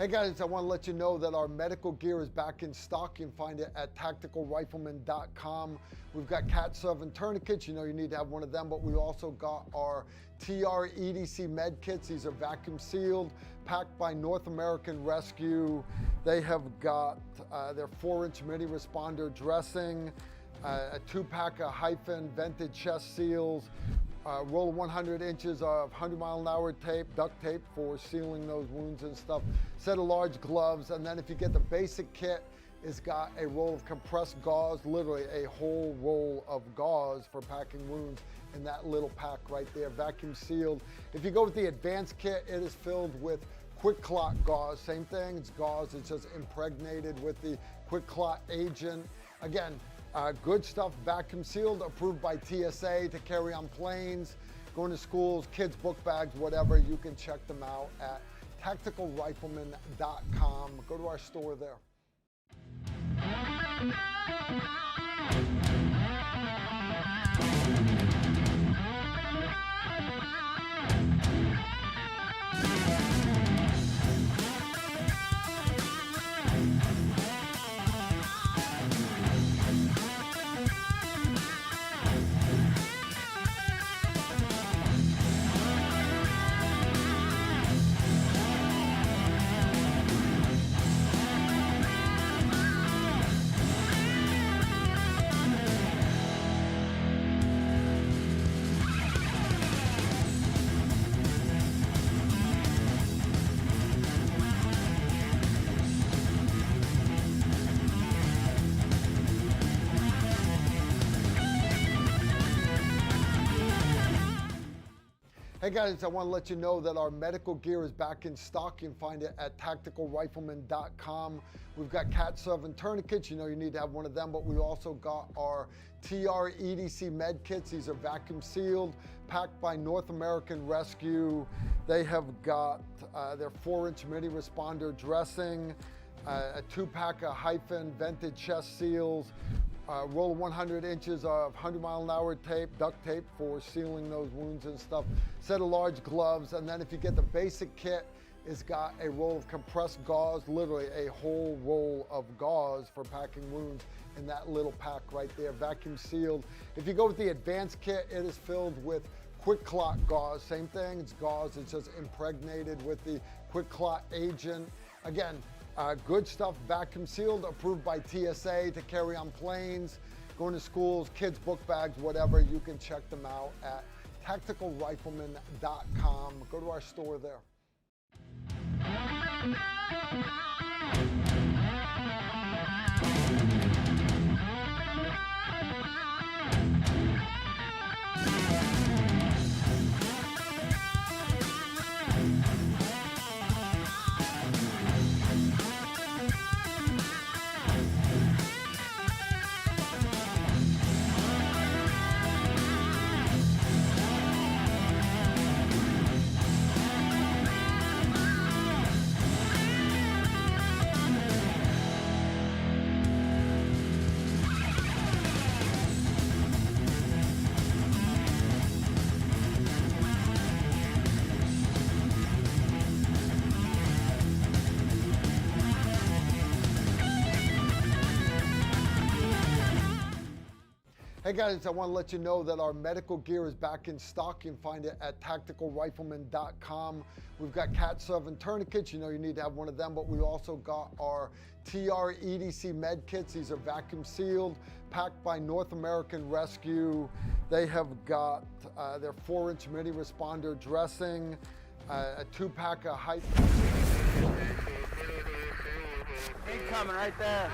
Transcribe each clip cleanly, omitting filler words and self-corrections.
Hey guys, I want to let you know that our medical gear is back in stock. You can find it at tacticalrifleman.com. We've got cat serve and tourniquets. You know you need to have one of them, but we also got our TR EDC med kits. These are vacuum sealed, packed by North American Rescue. They have got their 4-inch mini responder dressing, a 2-pack of hyphen vented chest seals, roll of 100 inches of 100-mile-an-hour tape, duct tape for sealing those wounds and stuff, set of large gloves, and then if you get the basic kit, it's got a roll of compressed gauze, literally a whole roll of gauze for packing wounds in that little pack right there, vacuum sealed. If you go with the advanced kit, it is filled with quick clot gauze. Same thing, it's gauze, it's just impregnated with the quick clot agent. Again, good stuff, vacuum sealed, approved by TSA to carry on planes, going to schools, kids' book bags, whatever. You can check them out at tacticalrifleman.com. Go to our store there. Hey guys, I want to let you know that our medical gear is back in stock. You can find it at tacticalrifleman.com. We've got cat serve and tourniquets. You know you need to have one of them, but we also got our TR EDC med kits. These are vacuum sealed, packed by North American Rescue. They have got their 4-inch mini responder dressing, a 2-pack of hyphen vented chest seals, roll of 100 inches of 100-mile-an-hour tape, duct tape for sealing those wounds and stuff, set of large gloves, and then if you get the basic kit, it's got a roll of compressed gauze, literally a whole roll of gauze for packing wounds in that little pack right there, vacuum sealed. If you go with the advanced kit, it is filled with quick clot gauze. Same thing, it's gauze, it's just impregnated with the quick clot agent. Again, good stuff, vacuum sealed, approved by TSA to carry on planes, going to schools, kids' book bags, whatever. You can check them out at tacticalrifleman.com. Go to our store there. Hey guys, I want to let you know that our medical gear is back in stock. You can find it at tacticalrifleman.com. We've got cat serve and tourniquets. You know you need to have one of them, but we also got our TR EDC med kits. These are vacuum sealed, packed by North American Rescue. They have got their 4-inch mini responder dressing, a 2-pack of hype. Incoming right there.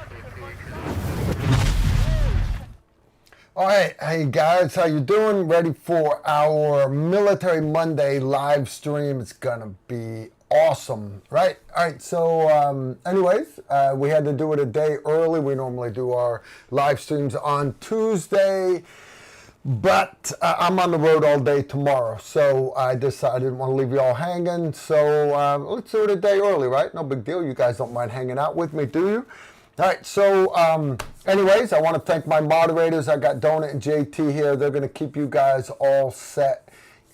All right, hey guys, how you doing? Ready for our Military Monday live stream? It's gonna be awesome, right? All right, so anyways, we had to do it a day early. We normally do our live streams on Tuesday, but I'm on the road all day tomorrow, so I decided I didn't want to leave you all hanging, so let's do it a day early, right? No big deal. You guys don't mind hanging out with me, do you? All right, so anyways, I want to thank my moderators. I got Donut and JT here. They're going to keep you guys all set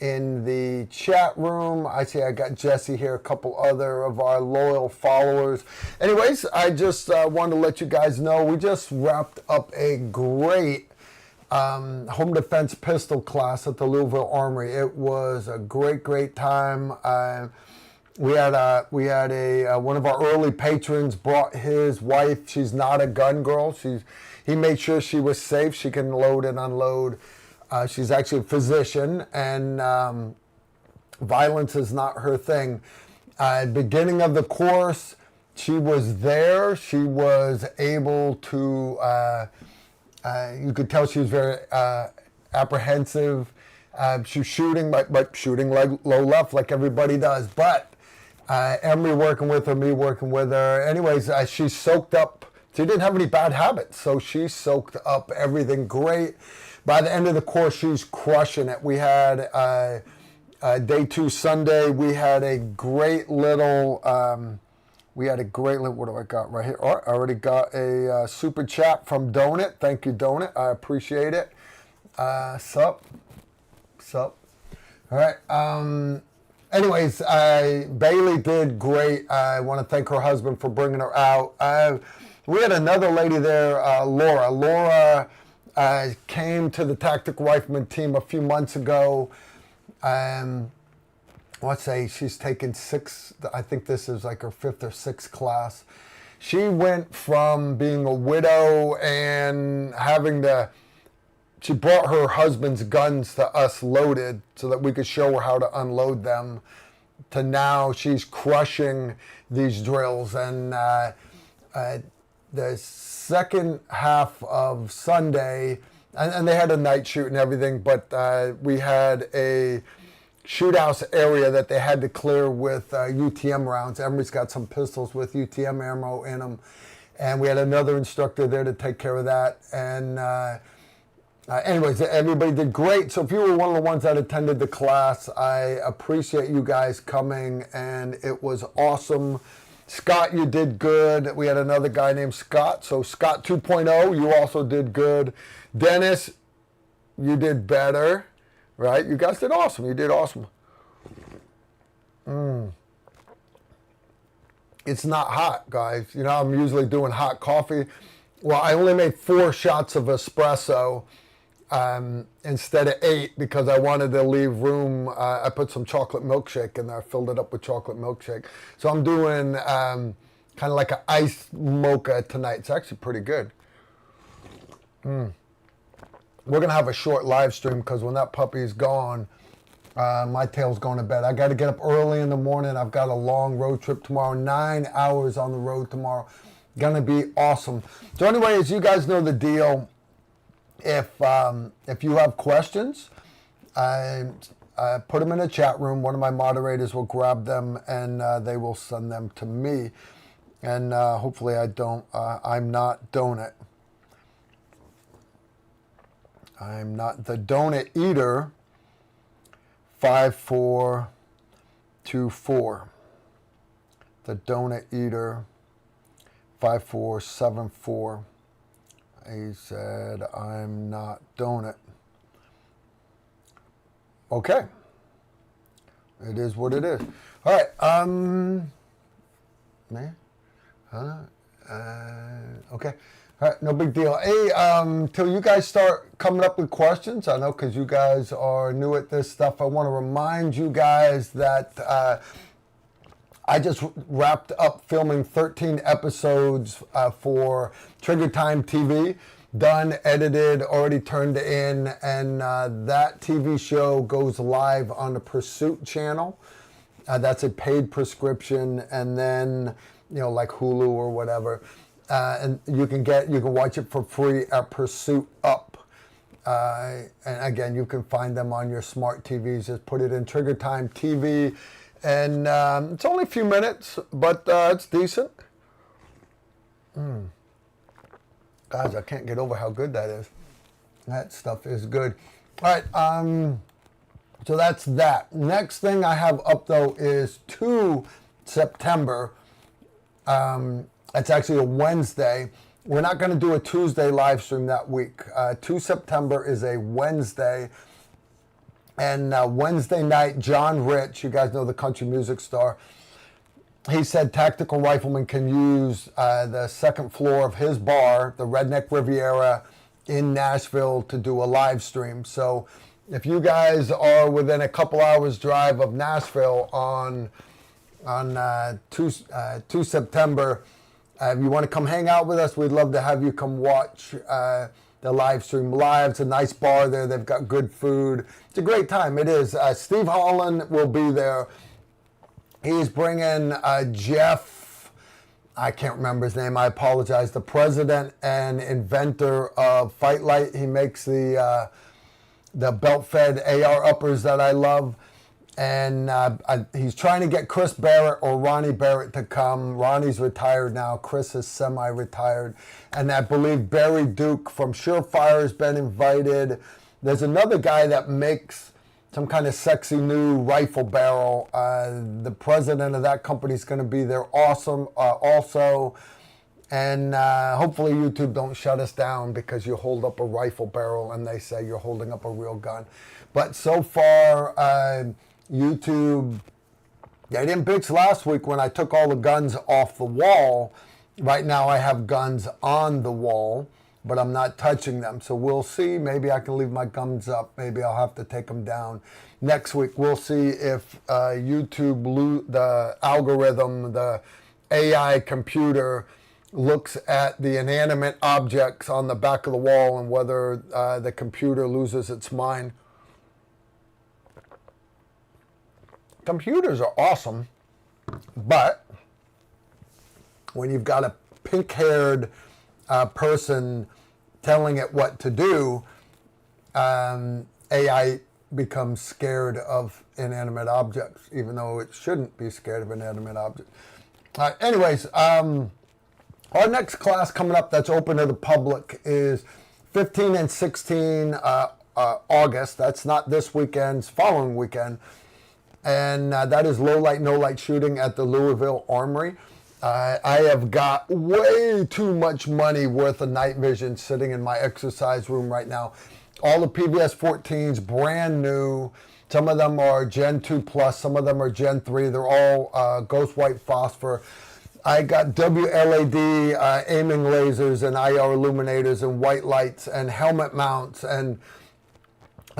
in the chat room. I see I got Jesse here, a couple other of our loyal followers. Anyways, I just wanted to let you guys know we just wrapped up a great home defense pistol class at the Louisville Armory. It was a great time. We had a one of our early patrons brought his wife. She's not a gun girl. He made sure she was safe. She can load and unload. She's actually a physician, and violence is not her thing. Beginning of the course, she was there. She was able to. You could tell she was very apprehensive. She was shooting, but shooting like low left, like everybody does. But Emery working with her, me working with her. Anyways, she soaked up. She didn't have any bad habits, so she soaked up everything great. By the end of the course, she's crushing it. We had day 2 Sunday. We had a great little. What do I got right here? Oh, I already got a super chat from Donut. Thank you, Donut. I appreciate it. Sup. All right. Anyways, Bailey did great. I want to thank her husband for bringing her out. We had another lady there, Laura. Laura came to the Tactical Rifleman team a few months ago. Let's say she's taken 6, I think this is like her 5th or 6th class. She went from being a widow and she brought her husband's guns to us loaded so that we could show her how to unload them, to now she's crushing these drills. And the second half of Sunday, and they had a night shoot and everything, but we had a shoot house area that they had to clear with UTM rounds. Emery's got some pistols with UTM ammo in them, and we had another instructor there to take care of that. And anyways, everybody did great. So if you were one of the ones that attended the class, I appreciate you guys coming, and it was awesome. Scott, you did good. We had another guy named Scott. So Scott 2.0, you also did good. Dennis, you did better, right? You guys did awesome. You did awesome. It's not hot, guys. You know, I'm usually doing hot coffee. Well, I only made 4 shots of espresso instead of 8 because I wanted to leave room. I put some chocolate milkshake in there. I filled it up with chocolate milkshake. So I'm doing kind of like an iced mocha tonight. It's actually pretty good. We're going to have a short live stream because when that puppy's gone, my tail's going to bed. I got to get up early in the morning. I've got a long road trip tomorrow, 9 hours on the road tomorrow. Going to be awesome. So anyway, as you guys know the deal, if you have questions, put them in the chat room. One of my moderators will grab them and they will send them to me. And hopefully I'm not Donut. I'm not the donut eater. 5424. The donut eater. 5474. He said, I'm not donut. Okay. It is what it is. All right. Okay. All right, no big deal. Hey, till you guys start coming up with questions, I know because you guys are new at this stuff, I want to remind you guys that I just wrapped up filming 13 episodes for Trigger Time TV. Done, edited, already turned in, and that TV show goes live on the Pursuit channel. That's a paid prescription, and then, you know, like Hulu or whatever. And you can watch it for free at Pursuit Up. And again, you can find them on your smart TVs. Just put it in Trigger Time TV. And it's only a few minutes, but it's decent. Guys, I can't get over how good that is. That stuff is good. All right, so that's that. Next thing I have up, though, is 2 September. It's actually a Wednesday. We're not going to do a Tuesday live stream that week. 2 September is a Wednesday. And Wednesday night, John Rich, you guys know the country music star, he said Tactical Rifleman can use the second floor of his bar, the Redneck Riviera in Nashville, to do a live stream. So if you guys are within a couple hours drive of Nashville on 2 September, if you want to come hang out with us, we'd love to have you come watch the live stream live. It's a nice bar there. They've got good food. It's a great time. It is. Steve Holland will be there. He's bringing Jeff, I can't remember his name, I apologize, the president and inventor of Fight Light. He makes the belt-fed AR uppers that I love. And he's trying to get Chris Barrett or Ronnie Barrett to come. Ronnie's retired now. Chris is semi-retired. And I believe Barry Duke from Surefire has been invited. There's another guy that makes some kind of sexy new rifle barrel. The president of that company is going to be there also. And hopefully YouTube don't shut us down because you hold up a rifle barrel and they say you're holding up a real gun. But so far, YouTube, they didn't bitch last week when I took all the guns off the wall. Right now I have guns on the wall, but I'm not touching them. So we'll see. Maybe I can leave my guns up. Maybe I'll have to take them down. Next week, we'll see if YouTube, the algorithm, the AI computer looks at the inanimate objects on the back of the wall and whether the computer loses its mind. Computers are awesome, but when you've got a pink-haired person telling it what to do, AI becomes scared of inanimate objects, even though it shouldn't be scared of inanimate objects. Anyways, our next class coming up that's open to the public is 15 and 16 August. That's not this weekend's following weekend. And that is low light, no light shooting at the Louisville Armory. I have got way too much money worth of night vision sitting in my exercise room right now. All the PVS 14s, brand new. Some of them are Gen 2 Plus, some of them are Gen 3. They're all ghost white phosphor. I got WLAD aiming lasers and IR illuminators and white lights and helmet mounts and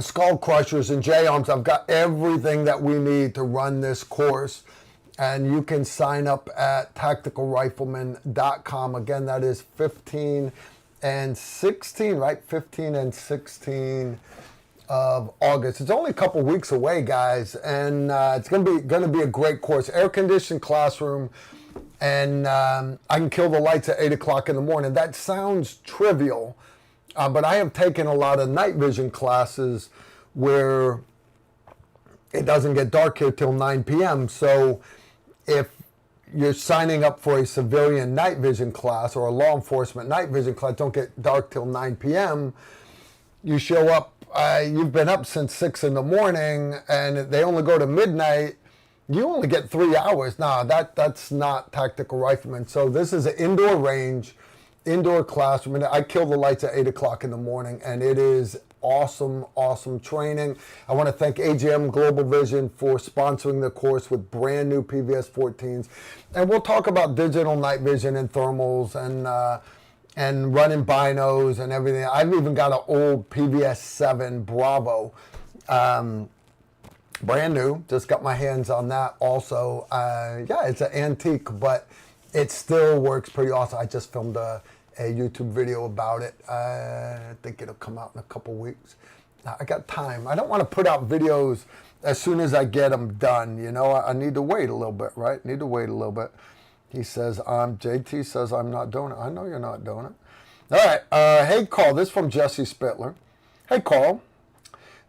skull crushers and J-arms. I've got everything that we need to run this course. And you can sign up at tacticalrifleman.com. Again, that is 15 and 16, right? 15 and 16 of August. It's only a couple weeks away, guys. And it's going to be a great course. Air-conditioned classroom. And I can kill the lights at 8 o'clock in the morning. That sounds trivial. But I have taken a lot of night vision classes where it doesn't get dark here till 9 p.m. So if you're signing up for a civilian night vision class or a law enforcement night vision class, don't get dark till 9 p.m. You show up, you've been up since 6 in the morning and they only go to midnight. You only get 3 hours. Nah, that's not Tactical Rifleman. So this is an indoor range, indoor classroom. I kill the lights at 8 o'clock in the morning, and it is awesome, awesome training. I want to thank AGM Global Vision for sponsoring the course with brand new PVS 14s. And we'll talk about digital night vision and thermals and running binos and everything. I've even got an old PVS 7 Bravo. Brand new, just got my hands on that also. Yeah, it's an antique, but it still works pretty awesome. I just filmed a YouTube video about it. I think it'll come out in a couple weeks. I got time. I don't want to put out videos as soon as I get them done. You know, I need to wait a little bit, right? Need to wait a little bit. He says, JT says I'm not doing it. I know you're not doing it. All right. Hey, Carl. This is from Jesse Spittler. Hey, Carl.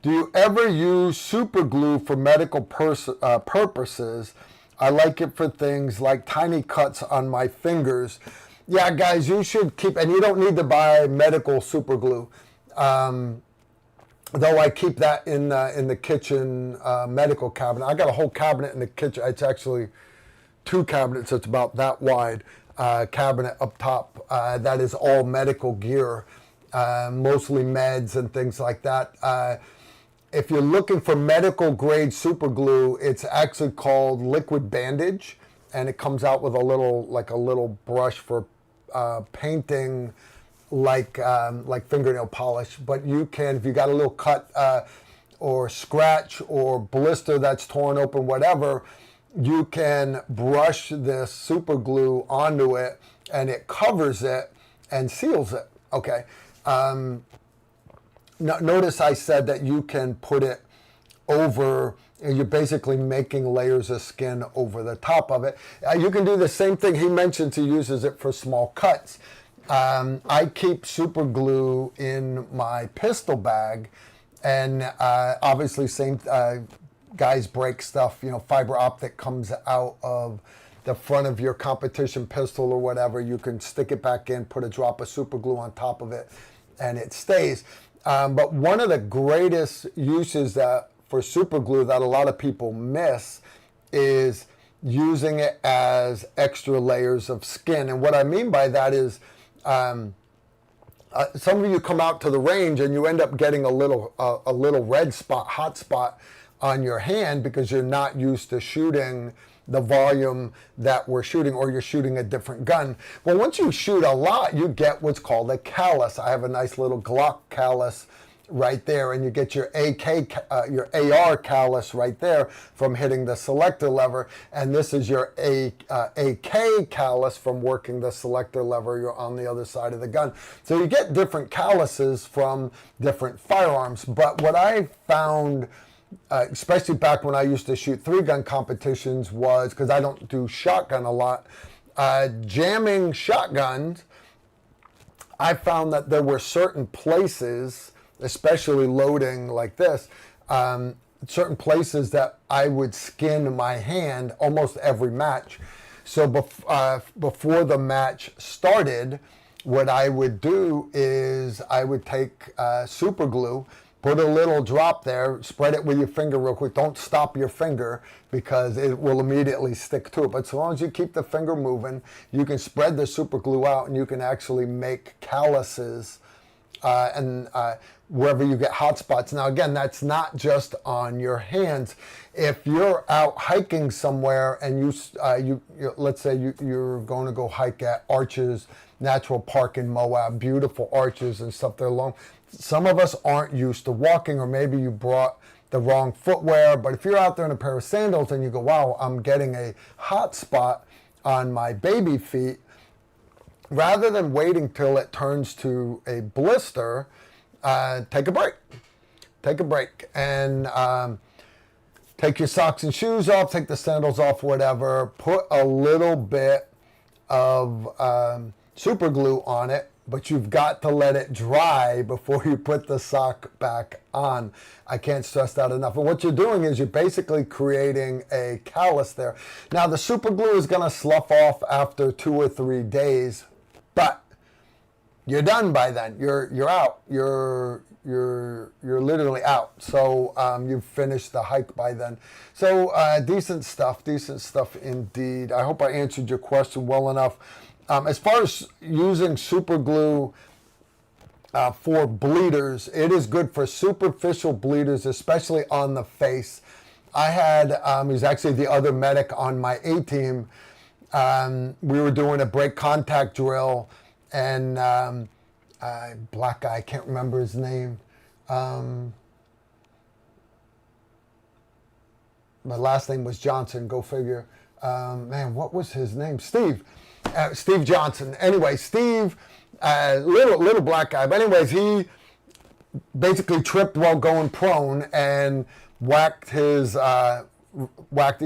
Do you ever use super glue for medical purposes? I like it for things like tiny cuts on my fingers. Yeah, guys, you should keep, and you don't need to buy medical super glue. Though I keep that in the kitchen medical cabinet. I got a whole cabinet in the kitchen. It's actually 2 cabinets. It's about that wide cabinet up top. That is all medical gear, mostly meds and things like that. if you're looking for medical grade super glue, it's actually called liquid bandage, and it comes out with a little brush for painting, like fingernail polish. But you can, if you got a little cut or scratch or blister that's torn open, whatever, you can brush this super glue onto it, and it covers it and seals it. Okay. Notice I said that you can put it over. You're basically making layers of skin over the top of it. You can do the same thing. He mentions he uses it for small cuts. I keep super glue in my pistol bag, and obviously same guys break stuff. You know, fiber optic comes out of the front of your competition pistol or whatever. You can stick it back in, put a drop of super glue on top of it, and it stays. But one of the greatest uses for super glue that a lot of people miss is using it as extra layers of skin. And what I mean by that is some of you come out to the range and you end up getting a little red spot, hot spot on your hand because you're not used to shooting the volume that we're shooting, or you're shooting a different gun. Well, once you shoot a lot, you get what's called a callus. I have a nice little Glock callus right there, and you get your your AR callus right there from hitting the selector lever, and this is your AK callus from working the selector lever. You're on the other side of the gun. So you get different calluses from different firearms. But what I found, especially back when I used to shoot 3-gun competitions, was, because I don't do shotgun a lot, jamming shotguns, I found that there were certain places, especially loading like this, certain places that I would skin my hand almost every match. So before the match started, what I would do is I would take super glue, put a little drop there, spread it with your finger real quick. Don't stop your finger because it will immediately stick to it. But so long as you keep the finger moving, you can spread the super glue out, and you can actually make calluses and wherever you get hot spots. Now, again, that's not just on your hands. If you're out hiking somewhere and you let's say you're going to go hike at Arches Natural Park in Moab, beautiful arches and stuff there long. Some of us aren't used to walking, or maybe you brought the wrong footwear. But if you're out there in a pair of sandals and you go, wow, I'm getting a hot spot on my baby feet, rather than waiting till it turns to a blister, take a break. Take a break and take your socks and shoes off, take the sandals off, whatever. Put a little bit of super glue on it, but you've got to let it dry before you put the sock back on. I can't stress that enough. And what you're doing is you're basically creating a callus there. Now, the super glue is going to slough off after 2 or 3 days, but you're done by then. You're out. You're literally out. So you've finished the hike by then. So decent stuff indeed. I hope I answered your question well enough. As far as using super glue for bleeders, it is good for superficial bleeders, especially on the face. I had, he's actually the other medic on my A-team. We were doing a break contact drill, and black guy, I can't remember his name. My last name was Johnson, go figure. Man, what was his name? Steve Johnson. Anyway, Steve, little black guy. But anyways, he basically tripped while going prone and he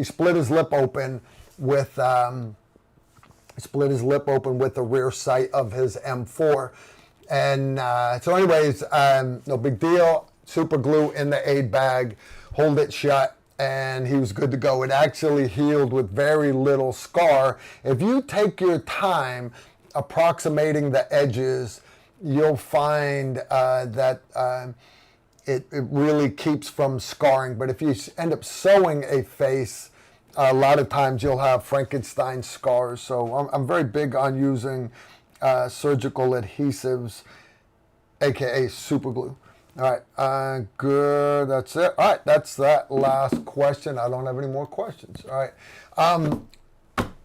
split his lip open with the rear sight of his M4. And so anyways, no big deal. Super glue in the aid bag, hold it shut, and he was good to go. It actually healed with very little scar. If you take your time approximating the edges, you'll find that it really keeps from scarring. But if you end up sewing a face, a lot of times you'll have Frankenstein scars. So I'm very big on using surgical adhesives, aka super glue. All right, good. That's it. All right, that's that last question. I don't have any more questions. All right.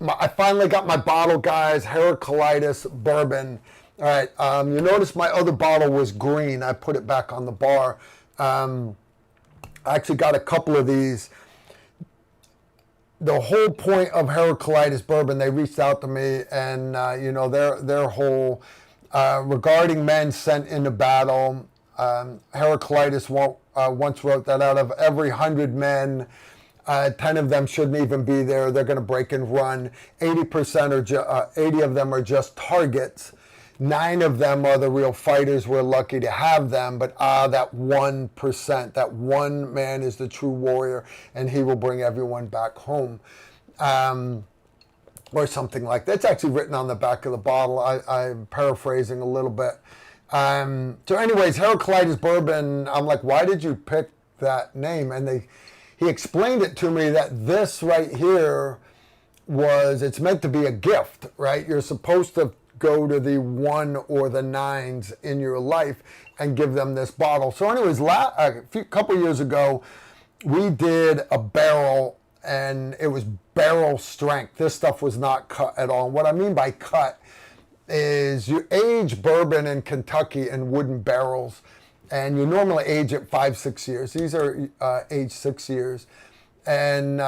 I finally got my bottle, guys. Heraclitus bourbon. All right. You notice my other bottle was green. I put it back on the bar. I actually got a couple of these. The whole point of Heraclitus bourbon, they reached out to me, and you know, their whole regarding men sent into battle. Heraclitus once wrote that out of every 100 men, 10 of them shouldn't even be there. They're going to break and run. 80% are 80 of them are just targets. 9 of them are the real fighters. We're lucky to have them, but that 1%, that one man is the true warrior, and he will bring everyone back home. Or something like that. It's actually written on the back of the bottle. I'm paraphrasing a little bit. So anyways, Heraclitus bourbon, I'm like, why did you pick that name? And he explained it to me that this right here it's meant to be a gift, right? You're supposed to go to the 1 or the 9s in your life and give them this bottle. So anyways, a couple years ago, we did a barrel, and it was barrel strength. This stuff was not cut at all. And what I mean by cut is you age bourbon in Kentucky in wooden barrels, and you normally age it 5-6 years. These are aged 6 years. And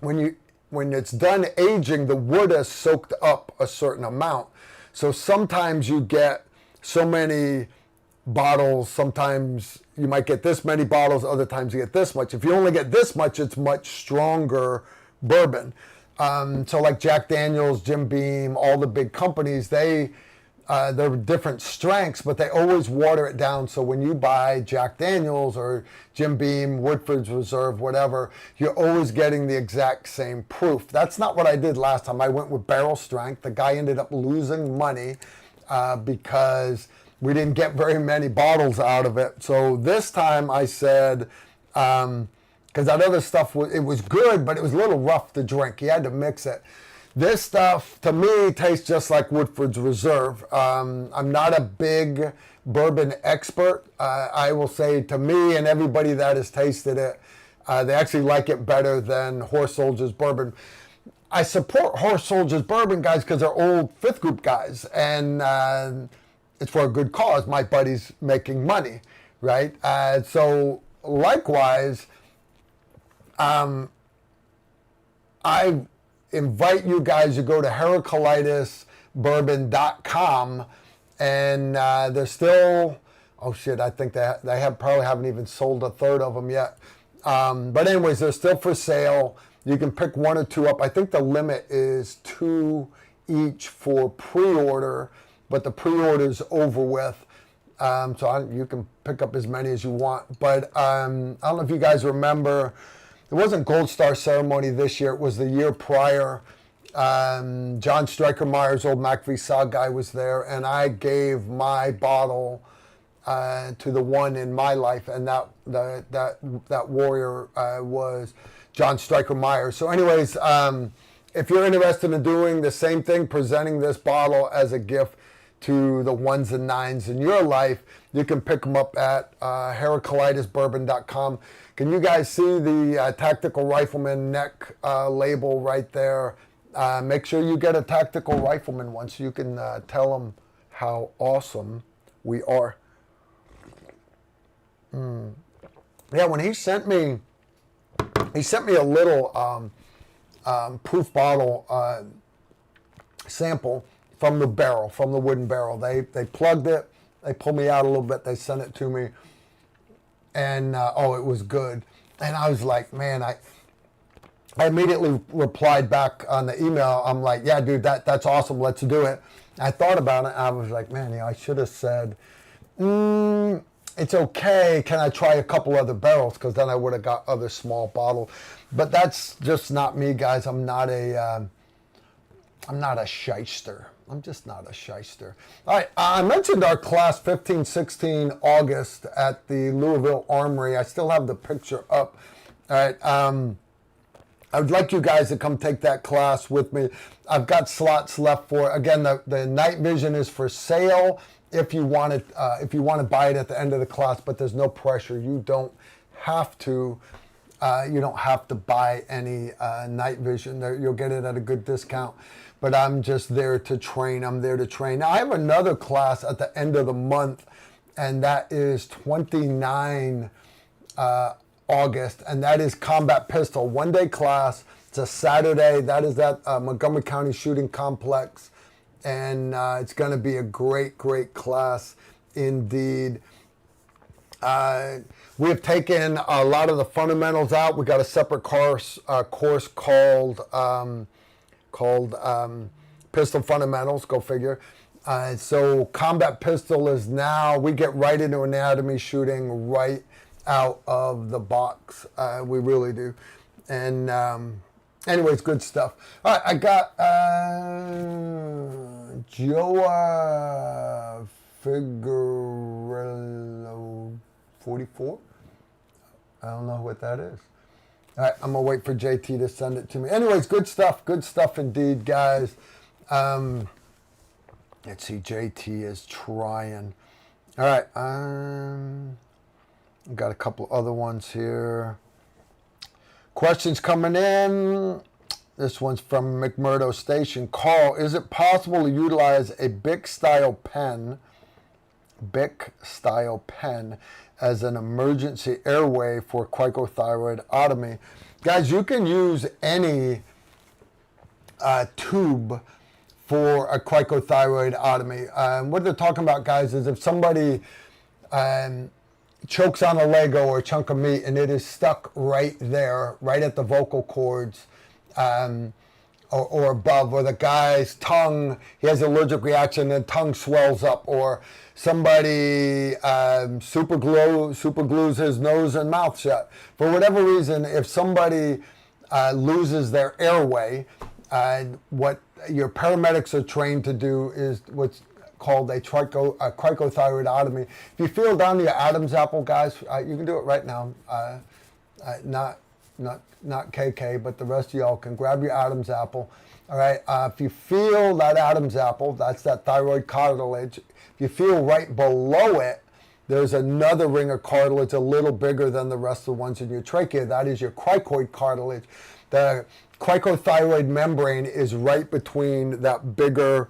when it's done aging, the wood has soaked up a certain amount. So sometimes you get so many bottles, sometimes you might get this many bottles, other times you get this much. If you only get this much, it's much stronger bourbon. So like Jack Daniels, Jim Beam, all the big companies, they're different strengths, but they always water it down. So when you buy Jack Daniels or Jim Beam, Woodford's Reserve, whatever, you're always getting the exact same proof. That's not what I did last time. I went with barrel strength. The guy ended up losing money because we didn't get very many bottles out of it. So this time I said, because that other stuff, it was good, but it was a little rough to drink. You had to mix it. This stuff, to me, tastes just like Woodford's Reserve. I'm not a big bourbon expert. I will say, to me and everybody that has tasted it, they actually like it better than Horse Soldier's bourbon. I support Horse Soldier's bourbon, guys, because they're old fifth group guys, and it's for a good cause. My buddy's making money, right? So likewise, I invite you guys to go to heraclitusbourbon.com, and they're still, oh shit, I think they probably haven't even sold a third of them yet. But anyways, they're still for sale. You can pick 1 or 2 up. I think the limit is 2 each for pre-order, but the pre-order's over with. So you can pick up as many as you want. But I don't know if you guys remember, it wasn't Gold Star ceremony this year. It was the year prior. John Stryker-Meyer's old McVie guy was there, and I gave my bottle to the one in my life, and that warrior was John Stryker-Meyer. So anyways, if you're interested in doing the same thing, presenting this bottle as a gift to the 1s and 9s in your life, you can pick them up at heraclitusbourbon.com. Can you guys see the Tactical Rifleman neck label right there? Make sure you get a Tactical Rifleman one so you can tell them how awesome we are. Yeah, when he sent me a little proof bottle sample from the barrel, from the wooden barrel. They plugged it, they pulled me out a little bit, they sent it to me, and it was good. And I was like, man, I immediately replied back on the email. I'm like, yeah, dude, that's awesome, let's do it. I thought about it, and I was like, man, I should have said, it's okay, can I try a couple other barrels? Because then I would have got other small bottles. But that's just not me, guys. I'm not a shyster. I'm just not a shyster. All right, I mentioned our class 15-16 August at the Louisville Armory. I still have the picture up. All right, I would like you guys to come take that class with me. I've got slots left for it. Again, the night vision is for sale if you want it, if you want to buy it at the end of the class, but there's no pressure. You don't have to. You don't have to buy any night vision. You'll get it at a good discount. But I'm just there to train. I'm there to train. Now, I have another class at the end of the month, and that is 29 August, and that is Combat Pistol. One-day class. It's a Saturday. That is at Montgomery County Shooting Complex, and it's going to be a great, great class indeed. We have taken a lot of the fundamentals out. We got a separate course called Pistol Fundamentals. Go figure. So Combat Pistol is now, we get right into anatomy shooting right out of the box. We really do. And anyways, good stuff. All right, I got Joa Figueroa 44. I don't know what that is. All right, I'm going to wait for JT to send it to me. Anyways, good stuff. Good stuff indeed, guys. Let's see, JT is trying. All right, I've got a couple other ones here. Questions coming in. This one's from McMurdo Station. Carl, is it possible to utilize a Bic-style pen as an emergency airway for cricothyroidotomy? Guys, you can use any tube for a cricothyroidotomy. What they're talking about, guys, is if somebody chokes on a Lego or a chunk of meat and it is stuck right there, right at the vocal cords, or above, or the guy's tongue, he has an allergic reaction and the tongue swells up, or somebody super glues his nose and mouth shut. For whatever reason, if somebody loses their airway, what your paramedics are trained to do is what's called a cricothyroidotomy. If you feel down to your Adam's apple, guys, you can do it right now. Not KK, but the rest of y'all can grab your Adam's apple. All right. If you feel that Adam's apple, that's that thyroid cartilage. If you feel right below it, there's another ring of cartilage a little bigger than the rest of the ones in your trachea. That is your cricoid cartilage. The cricothyroid membrane is right between that bigger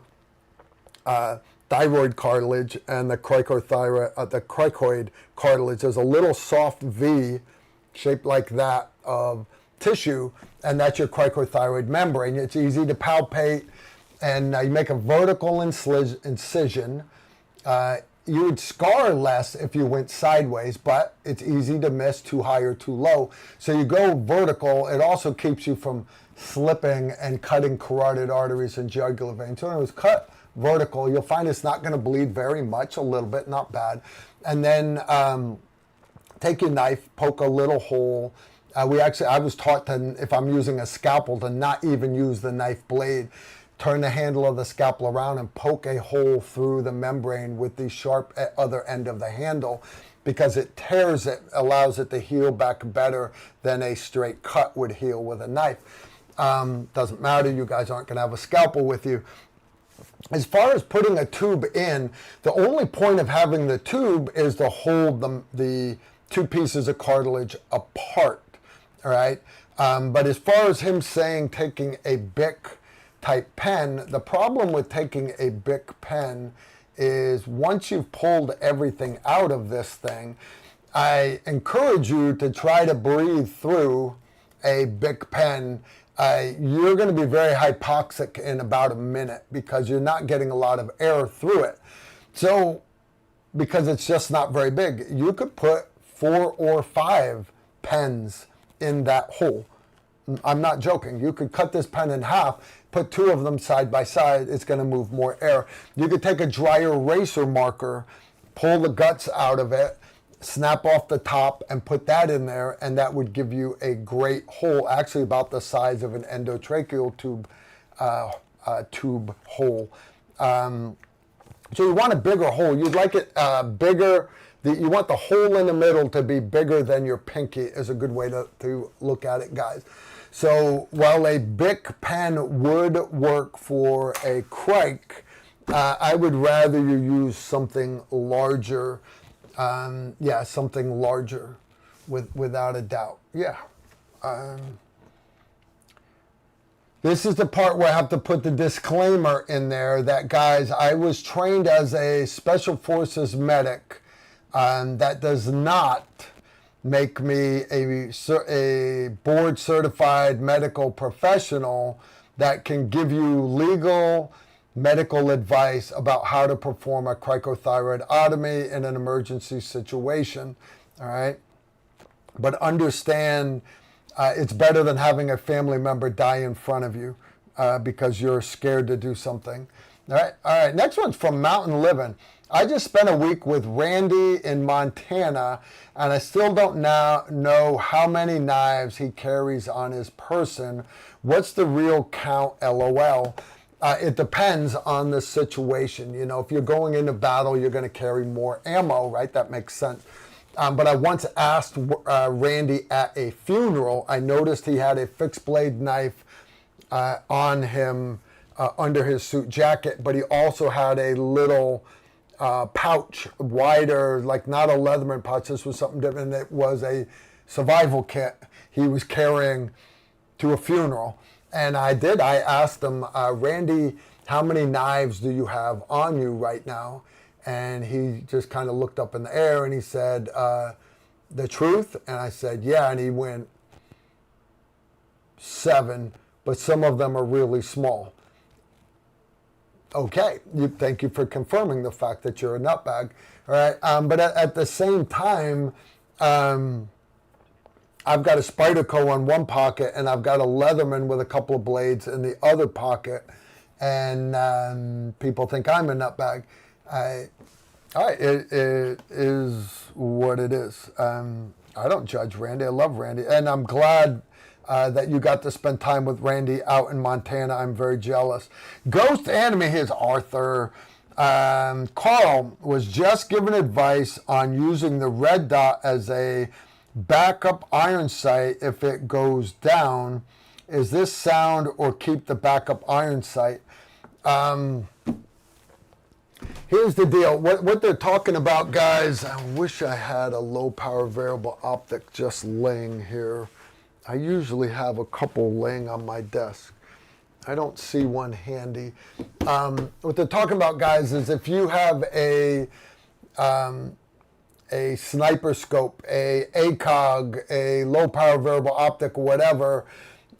thyroid cartilage and the cricoid cartilage. There's a little soft V shaped like that of tissue, and that's your cricothyroid membrane. It's easy to palpate, and you make a vertical incision. You would scar less if you went sideways, but it's easy to miss too high or too low. So you go vertical. It also keeps you from slipping and cutting carotid arteries and jugular veins. So when it was cut vertical, you'll find it's not going to bleed very much, a little bit, not bad. And then take your knife, poke a little hole. I was taught to, if I'm using a scalpel, to not even use the knife blade. Turn the handle of the scalpel around and poke a hole through the membrane with the sharp other end of the handle, because it tears it, allows it to heal back better than a straight cut would heal with a knife. Doesn't matter, you guys aren't going to have a scalpel with you. As far as putting a tube in, the only point of having the tube is to hold the two pieces of cartilage apart, all right? But as far as him saying taking a Bic type pen, the problem with taking a Bic pen is once you've pulled everything out of this thing, I encourage you to try to breathe through a Bic pen. You're going to be very hypoxic in about a minute because you're not getting a lot of air through it. So, because it's just not very big, you could put 4 or 5 pens in that hole. I'm not joking. You could cut this pen in half, put 2 of them side by side, it's going to move more air. You could take a dry eraser marker, pull the guts out of it, snap off the top and put that in there, and that would give you a great hole, actually about the size of an endotracheal tube hole. So you want a bigger hole. You'd like it bigger. You want the hole in the middle to be bigger than your pinky is a good way to look at it, guys. So while a Bic pen would work for a crike, I would rather you use something larger. Yeah, something larger, without a doubt. Yeah. This is the part where I have to put the disclaimer in there that, guys, I was trained as a Special Forces medic. That does not make me a board certified medical professional that can give you legal medical advice about how to perform a cricothyroidotomy in an emergency situation. All right. But understand, it's better than having a family member die in front of you because you're scared to do something. All right. Next one's from Mountain Living. I just spent a week with Randy in Montana, and I still don't know how many knives he carries on his person. What's the real count? LOL. It depends on the situation. You know, if you're going into battle, you're going to carry more ammo, right? That makes sense. But I once asked Randy at a funeral. I noticed he had a fixed blade knife on him under his suit jacket, but he also had a little pouch, wider, like not a Leatherman pouch. This was something different. It was a survival kit he was carrying to a funeral. And I asked him, Randy, how many knives do you have on you right now? And he just kind of looked up in the air and he said, the truth? And I said, yeah. And he went, 7, but some of them are really small. Okay, thank you for confirming the fact that you're a nutbag. All right, but at the same time, I've got a Spyderco in one pocket and I've got a Leatherman with a couple of blades in the other pocket, and people think I'm a nutbag. All right, it is what it is. I don't judge Randy. I love Randy, and I'm glad that you got to spend time with Randy out in Montana. I'm very jealous. Ghost Enemy, here's Arthur. Carl was just given advice on using the red dot as a backup iron sight if it goes down. Is this sound or keep the backup iron sight? Here's the deal. What they're talking about, guys, I wish I had a low power variable optic just laying here. I usually have a couple laying on my desk. I don't see one handy. What they're talking about, guys, is if you have a sniper scope, a ACOG, a low power variable optic, whatever,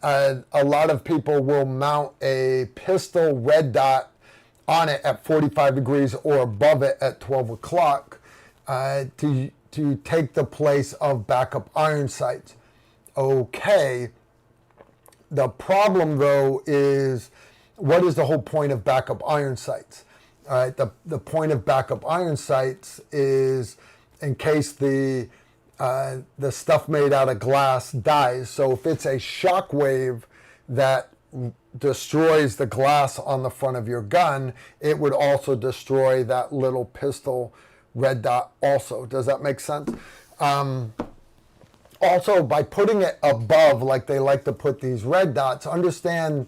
a lot of people will mount a pistol red dot on it at 45 degrees or above it at 12 o'clock to take the place of backup iron sights. Okay. The problem, though, is what is the whole point of backup iron sights? All right. The point of backup iron sights is in case the stuff made out of glass dies. So if it's a shock wave that destroys the glass on the front of your gun, it would also destroy that little pistol red dot also. Does that make sense? Also, by putting it above, like they like to put these red dots, understand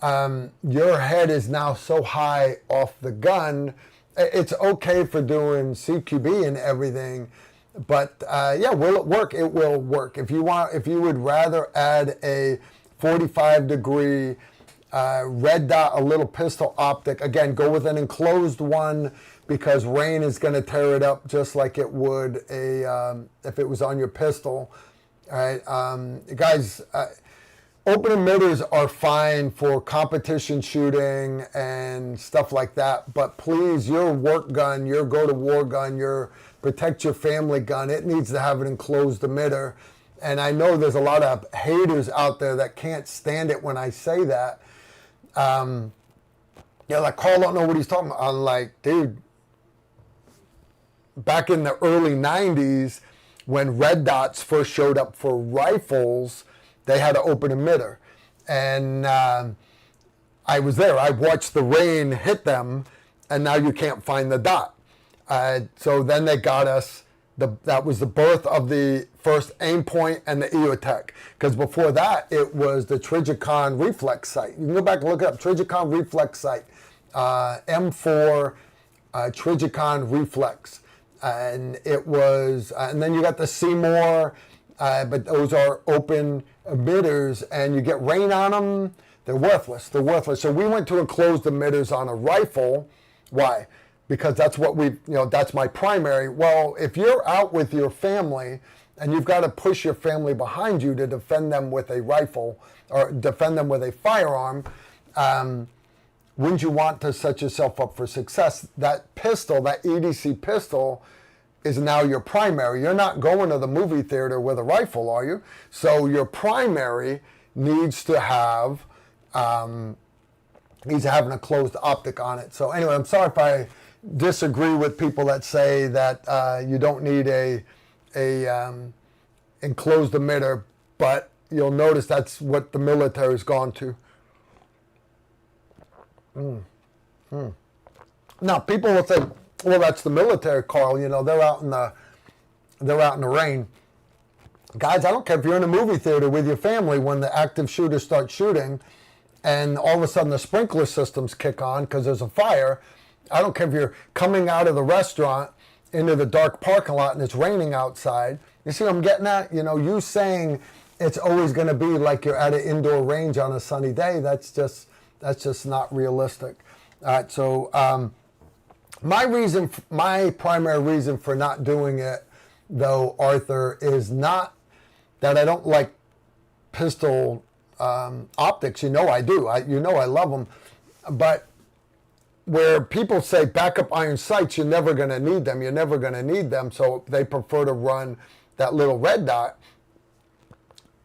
your head is now so high off the gun. It's okay for doing CQB and everything, but yeah, will it work? It will work. If you would rather add a 45 degree red dot, a little pistol optic, again, go with an enclosed one because rain is going to tear it up just like it would if it was on your pistol. All right, guys, open emitters are fine for competition shooting and stuff like that, but please, your work gun, your go-to-war gun, your protect your family gun, it needs to have an enclosed emitter. And I know there's a lot of haters out there that can't stand it when I say that. Like, Carl don't know what he's talking about. I'm like, dude, back in the early 90s, when red dots first showed up for rifles, they had an open emitter. And I was there. I watched the rain hit them, and now you can't find the dot. So then they got us that was the birth of the first aim point and the EOTech. Because before that, it was the Trijicon reflex sight. You can go back and look up Trijicon reflex sight, M4 Trijicon reflex, and it was. And then you got the Seymour, but those are open emitters, and you get rain on them. They're worthless. They're worthless. So we went to enclosed emitters on a rifle. Why? Because that's what that's my primary. Well, if you're out with your family and you've got to push your family behind you to defend them with a rifle or defend them with a firearm, wouldn't you want to set yourself up for success? That pistol, that EDC pistol, is now your primary. You're not going to the movie theater with a rifle, are you? So your primary needs to have an enclosed optic on it. So anyway, I'm sorry if I disagree with people that say that you don't need a enclosed emitter, but you'll notice that's what the military's gone to. Now people will say, well, that's the military, Carl. They're out in the rain. Guys, I don't care if you're in a movie theater with your family when the active shooter starts shooting and all of a sudden the sprinkler systems kick on because there's a fire. I don't care if you're coming out of the restaurant into the dark parking lot and it's raining outside. You see what I'm getting at? You saying it's always going to be like you're at an indoor range on a sunny day, that's just not realistic. All right, so my primary reason for not doing it, though, Arthur, is not that I don't like pistol optics. I do. I love them. But where people say backup iron sights, you're never going to need them. You're never going to need them. So they prefer to run that little red dot.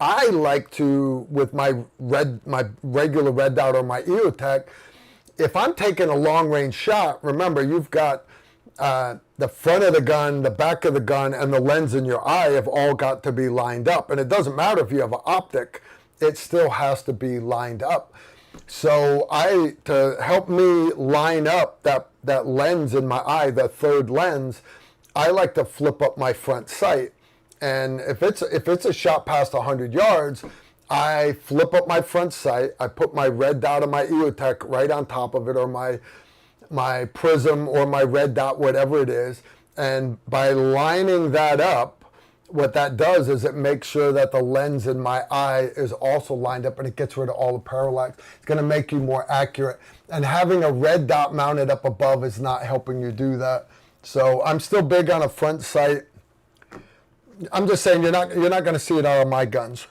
I like to, with my regular red dot or my EOTech, if I'm taking a long range shot, remember you've got the front of the gun, the back of the gun, and the lens in your eye have all got to be lined up. And it doesn't matter if you have an optic, it still has to be lined up. So to help me line up that lens in my eye, that third lens, I like to flip up my front sight. And if it's a shot past 100 yards, I flip up my front sight. I put my red dot of my EOTech right on top of it, or my prism or my red dot, whatever it is. And by lining that up, what that does is it makes sure that the lens in my eye is also lined up, and it gets rid of all the parallax. It's going to make you more accurate. And having a red dot mounted up above is not helping you do that. So I'm still big on a front sight. I'm just saying you're not going to see it out of my guns.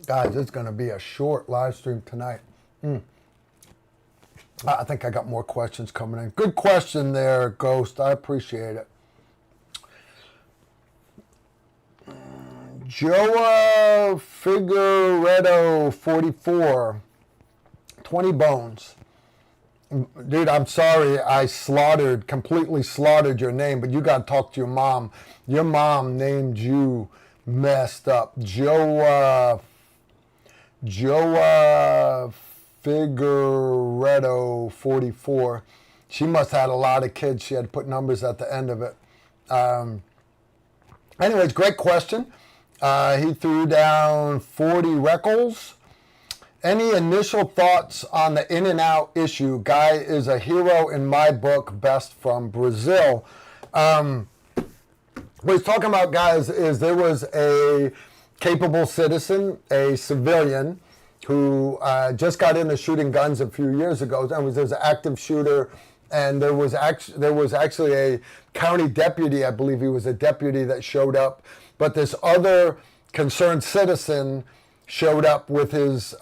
Guys, it's going to be a short live stream tonight. I think I got more questions coming in. Good question there, Ghost. I appreciate it. Joa Figueredo 44, 20 bones. Dude, I'm sorry I completely slaughtered your name, but you got to talk to your mom. Your mom named you messed up. Joa Figueredo 44. She must have had a lot of kids. She had to put numbers at the end of it. Anyways, great question. He threw down 40 recals. Any initial thoughts on the in and out issue? Guy is a hero in my book, best from Brazil. What he's talking about, guys, is there was a capable citizen, a civilian, who just got into shooting guns a few years ago. There's an active shooter, and there was actually a county deputy, I believe he was a deputy, that showed up. But this other concerned citizen showed up with his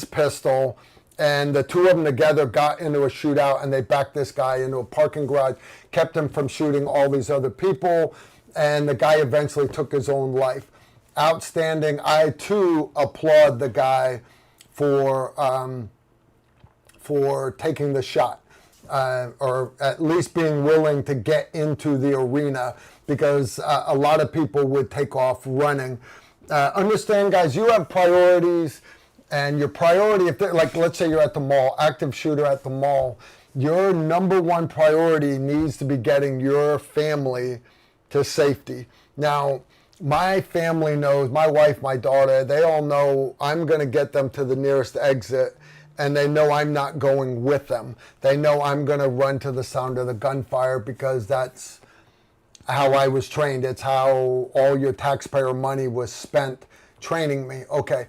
pistol, and the two of them together got into a shootout, and they backed this guy into a parking garage, kept him from shooting all these other people, and the guy eventually took his own life. Outstanding. I too applaud the guy for taking the shot, or at least being willing to get into the arena, because a lot of people would take off running. Understand, guys, you have priorities, and your priority, if like, let's say you're at the mall, active shooter at the mall, your number one priority needs to be getting your family to safety. Now, my family knows, my wife, my daughter, they all know I'm going to get them to the nearest exit, and they know I'm not going with them. They know I'm going to run to the sound of the gunfire because that's how I was trained. It's how all your taxpayer money was spent training me. Okay.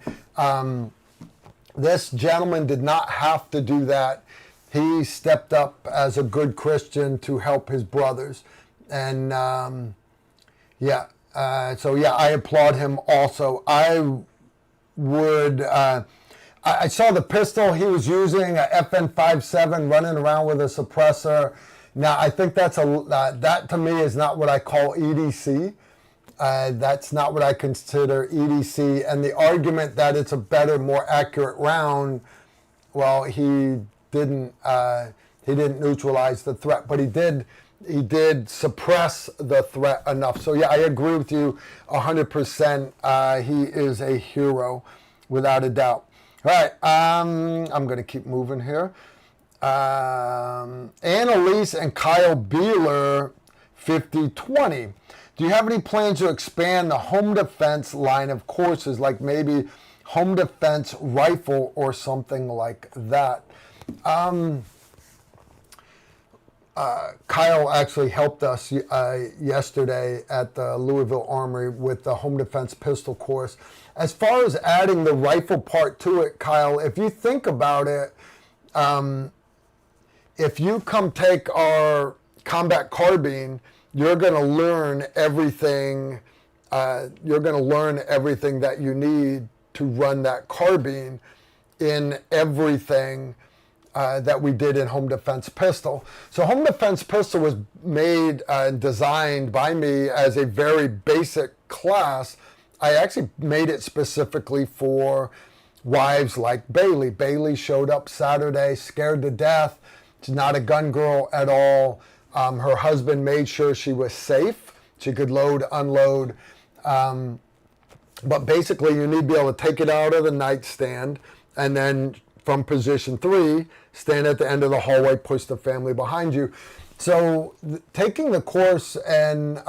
This gentleman did not have to do that. He stepped up as a good Christian to help his brothers. And I applaud him also. I saw the pistol he was using, a FN57, running around with a suppressor. Now, I think that to me is not what I call EDC. That's not what I consider EDC. And the argument that it's a better, more accurate round, well, he didn't neutralize the threat, but he did suppress the threat enough. So yeah, I agree with you 100%. He is a hero, without a doubt. All right, I'm going to keep moving here. Annalise and Kyle Beeler, 5020. Do you have any plans to expand the home defense line of courses, like maybe home defense rifle or something like that? Kyle actually helped us yesterday at the Louisville Armory with the home defense pistol course. As far as adding the rifle part to it, Kyle, if you think about it, if you come take our combat carbine, you're going to learn everything. You're going to learn everything that you need to run that carbine in everything that we did in home defense pistol. So home defense pistol was made and designed by me as a very basic class. I actually made it specifically for wives like Bailey. Bailey showed up Saturday, scared to death. She's not a gun girl at all. Her husband made sure she was safe. She could load, unload. But basically, you need to be able to take it out of the nightstand, and then from position 3, stand at the end of the hallway, push the family behind you. So taking the course, and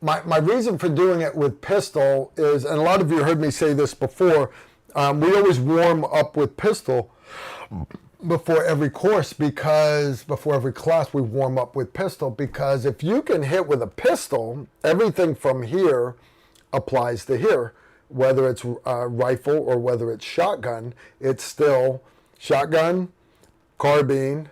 my reason for doing it with pistol is, and a lot of you heard me say this before, we always warm up with pistol before every course, because before every class we warm up with pistol, because if you can hit with a pistol, everything from here applies to here. Whether it's rifle or whether it's shotgun, it's still shotgun, carbine,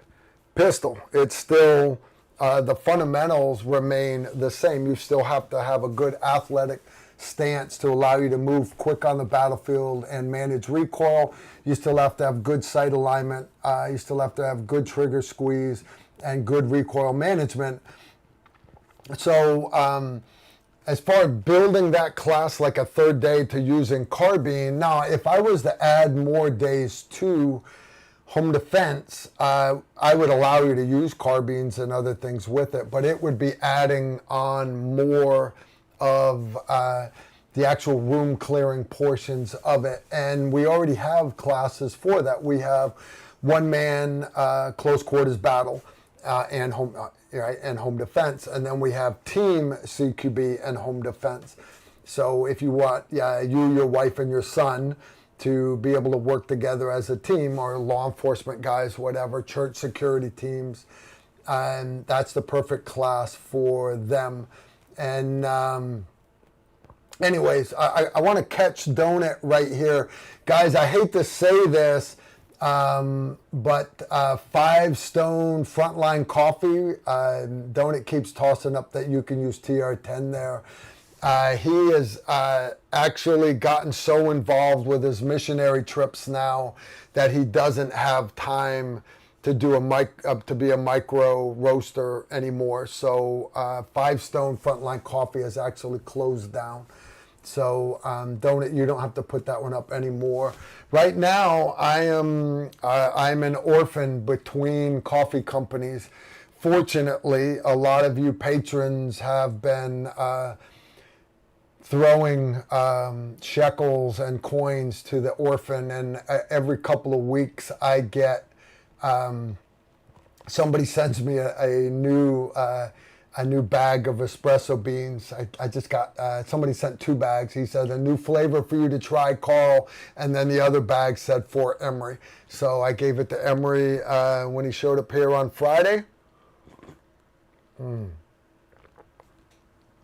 pistol. It's still, the fundamentals remain the same. You still have to have a good athletic stance to allow you to move quick on the battlefield and manage recoil. You still have to have good sight alignment. You still have to have good trigger squeeze and good recoil management. So as far as building that class, like a third day to using carbine, now if I was to add more days to home defense, I would allow you to use carbines and other things with it, but it would be adding on more of the actual room clearing portions of it. And we already have classes for that. We have one-man close quarters battle and home defense, and then we have team CQB and home defense. So if you want you, your wife, and your son to be able to work together as a team, or law enforcement guys, whatever, church security teams, and that's the perfect class for them. And anyways, I want to catch Donut right here. Guys, I hate to say this, but 5 Stone Frontline Coffee, Donut keeps tossing up that you can use TR10 there. He has actually gotten so involved with his missionary trips now that he doesn't have time to do to be a micro roaster anymore. So 5 Stone Frontline Coffee has actually closed down. So you don't have to put that one up anymore. Right now, I'm an orphan between coffee companies. Fortunately, a lot of you patrons have been throwing shekels and coins to the orphan, and every couple of weeks I get somebody sends me a new bag of espresso beans. I just got, somebody sent 2 bags. He said, a new flavor for you to try, Carl. And then the other bag said for Emery. So I gave it to Emery when he showed up here on Friday.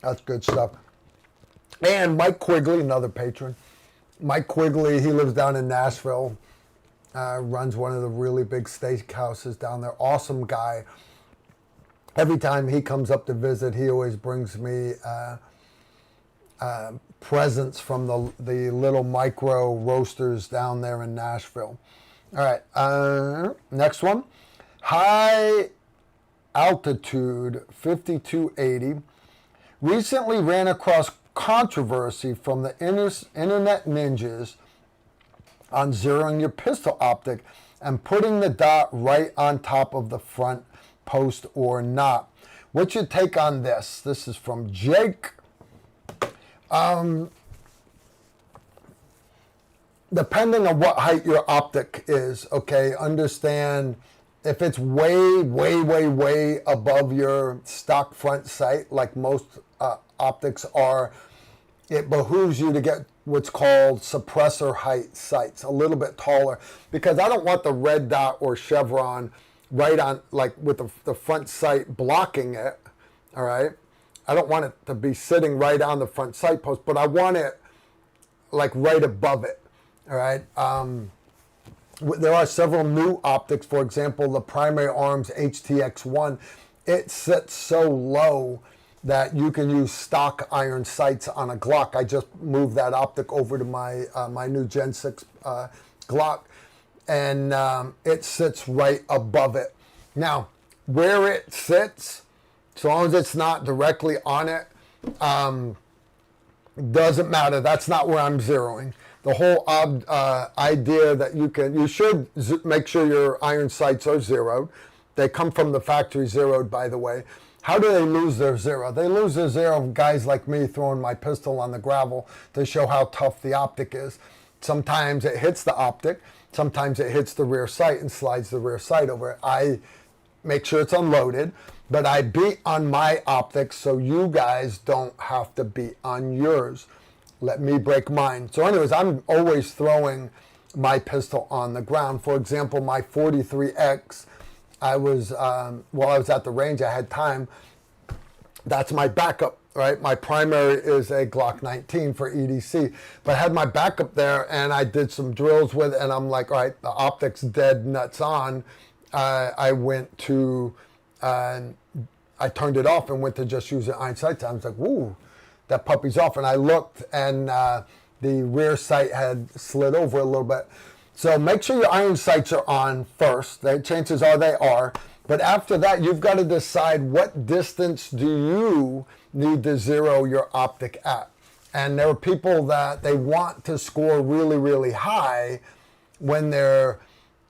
That's good stuff. And Mike Quigley, another patron. Mike Quigley, he lives down in Nashville. Runs one of the really big steakhouses down there. Awesome guy. Every time he comes up to visit, he always brings me presents from the little micro roasters down there in Nashville. All right, next one. High Altitude 5280 recently ran across controversy from the internet ninjas on zeroing your pistol optic and putting the dot right on top of the front post or not. What's your take on this? This is from Jake. Depending on what height your optic is, okay, understand if it's way, way, way, way above your stock front sight, like most optics are, it behooves you to get what's called suppressor height sights, a little bit taller, because I don't want the red dot or chevron right on, like with the front sight blocking it, all right? I don't want it to be sitting right on the front sight post, but I want it like right above it, all right? There are several new optics. For example, the Primary Arms HTX1, it sits so low that you can use stock iron sights on a Glock. I just moved that optic over to my my new Gen 6 Glock, and it sits right above it. Now, where it sits, as long as it's not directly on it, doesn't matter. That's not where I'm zeroing. The whole idea that you should make sure your iron sights are zeroed. They come from the factory zeroed, by the way. How do they lose their zero? They lose their zero, guys like me throwing my pistol on the gravel to show how tough the optic is. Sometimes it hits the optic, sometimes it hits the rear sight and slides the rear sight over it. I make sure it's unloaded, but I beat on my optics so you guys don't have to beat on yours. Let me break mine. So anyways, I'm always throwing my pistol on the ground. For example, my 43X, I was, while I was at the range, I had time. That's my backup, right? My primary is a Glock 19 for EDC. But I had my backup there, and I did some drills with it, and I'm like, all right, the optic's dead nuts on. I went to, I turned it off and went to just using iron sights. I was like, woo, that puppy's off. And I looked, and the rear sight had slid over a little bit. So make sure your iron sights are on first. The chances are they are. But after that, you've got to decide what distance do you need to zero your optic at. And there are people that they want to score really, really high when they're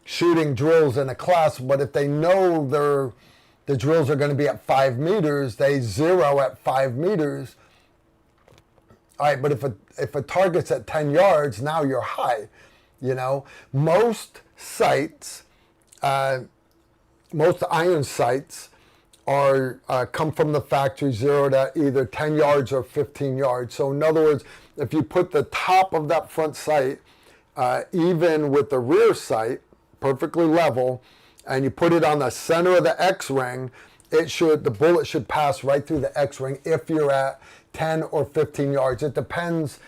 shooting drills in a class. But if they know the drills are going to be at 5 meters, they zero at 5 meters. All right, but if a target's at 10 yards, now you're high. You know, most sights, most iron sights are come from the factory zeroed at either 10 yards or 15 yards. So in other words, if you put the top of that front sight even with the rear sight, perfectly level, and you put it on the center of the X-ring, the bullet should pass right through the X-ring if you're at 10 or 15 yards. It depends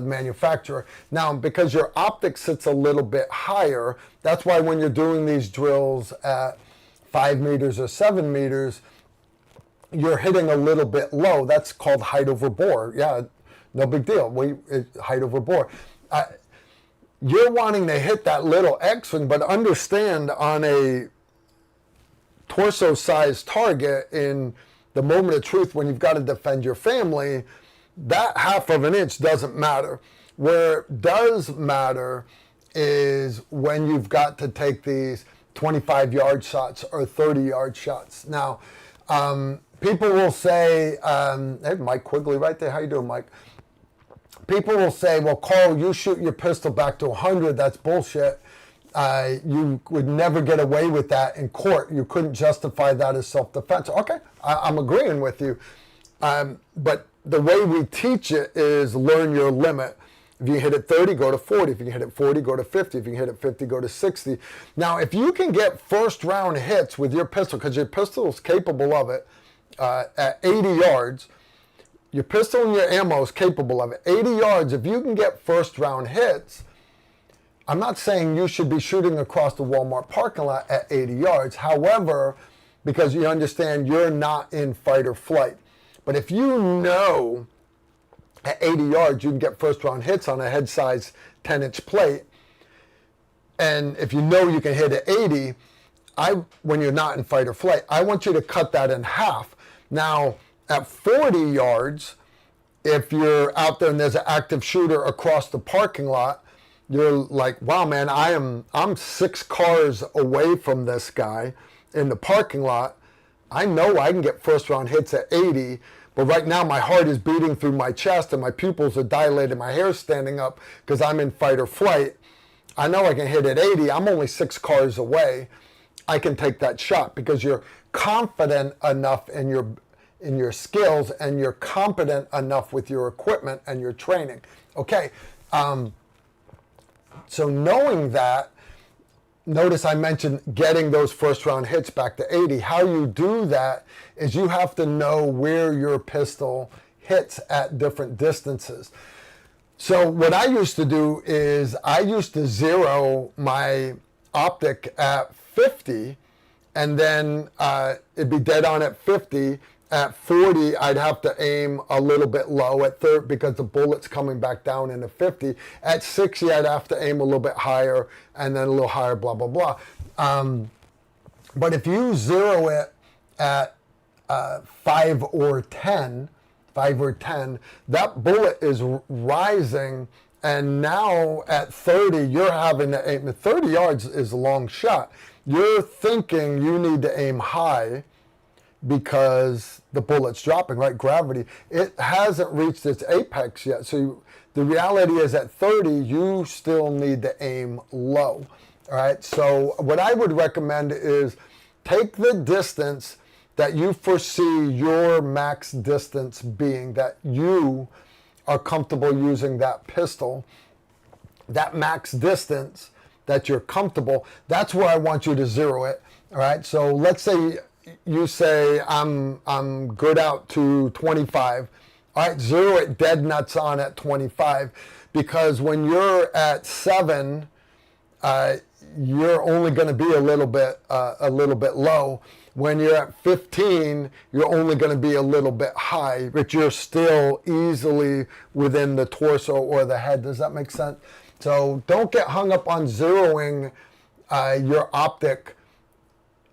manufacturer. Now, because your optic sits a little bit higher, that's why when you're doing these drills at 5 meters or 7 meters, you're hitting a little bit low. That's called height over bore. Yeah, no big deal. Height over bore. You're wanting to hit that little X-ring, but understand on a torso-sized target, in the moment of truth when you've got to defend your family, that half of an inch doesn't matter. Where it does matter is when you've got to take these 25-yard shots or 30-yard shots. Now, people will say, hey, Mike Quigley right there. How you doing, Mike? People will say, well, Carl, you shoot your pistol back to 100. That's bullshit. you would never get away with that in court. You couldn't justify that as self-defense. Okay, I'm agreeing with you. But the way we teach it is learn your limit. If you hit it 30, go to 40. If you can hit it 40, go to 50. If you can hit it 50, go to 60. Now, if you can get first round hits with your pistol, because your pistol is capable of it at 80 yards, your pistol and your ammo is capable of it. 80 yards, if you can get first round hits, I'm not saying you should be shooting across the Walmart parking lot at 80 yards. However, because you understand you're not in fight or flight. But if you know at 80 yards you can get first round hits on a head size 10-inch plate, and if you know you can hit at 80, when you're not in fight or flight, I want you to cut that in half. Now, at 40 yards, if you're out there and there's an active shooter across the parking lot, you're like, wow, man, I'm 6 cars away from this guy in the parking lot. I know I can get first round hits at 80, but right now my heart is beating through my chest and my pupils are dilated, my hair's standing up because I'm in fight or flight. I know I can hit at 80. I'm only 6 cars away. I can take that shot because you're confident enough in your skills and you're competent enough with your equipment and your training. Okay. So knowing that, notice I mentioned getting those first round hits back to 80. How you do that is you have to know where your pistol hits at different distances. So what I used to do is I used to zero my optic at 50, and then it'd be dead on at 50. At 40, I'd have to aim a little bit low at 30 because the bullet's coming back down into 50. At 60, I'd have to aim a little bit higher and then a little higher, blah, blah, blah. But if you zero it at 5 or 10, that bullet is rising, and now at 30, you're having to aim. 30 yards is a long shot. You're thinking you need to aim high because the bullet's dropping, right? Gravity. It hasn't reached its apex yet. So the reality is at 30, you still need to aim low. All right. So what I would recommend is take the distance that you foresee your max distance being, that you are comfortable using that pistol, that max distance that you're comfortable. That's where I want you to zero it. All right. So let's say you say, I'm good out to 25. All right, zero it dead nuts on at 25, because when you're at 7, you're only going to be a little bit low. When you're at 15, you're only going to be a little bit high, but you're still easily within the torso or the head. Does that make sense? So don't get hung up on zeroing your optic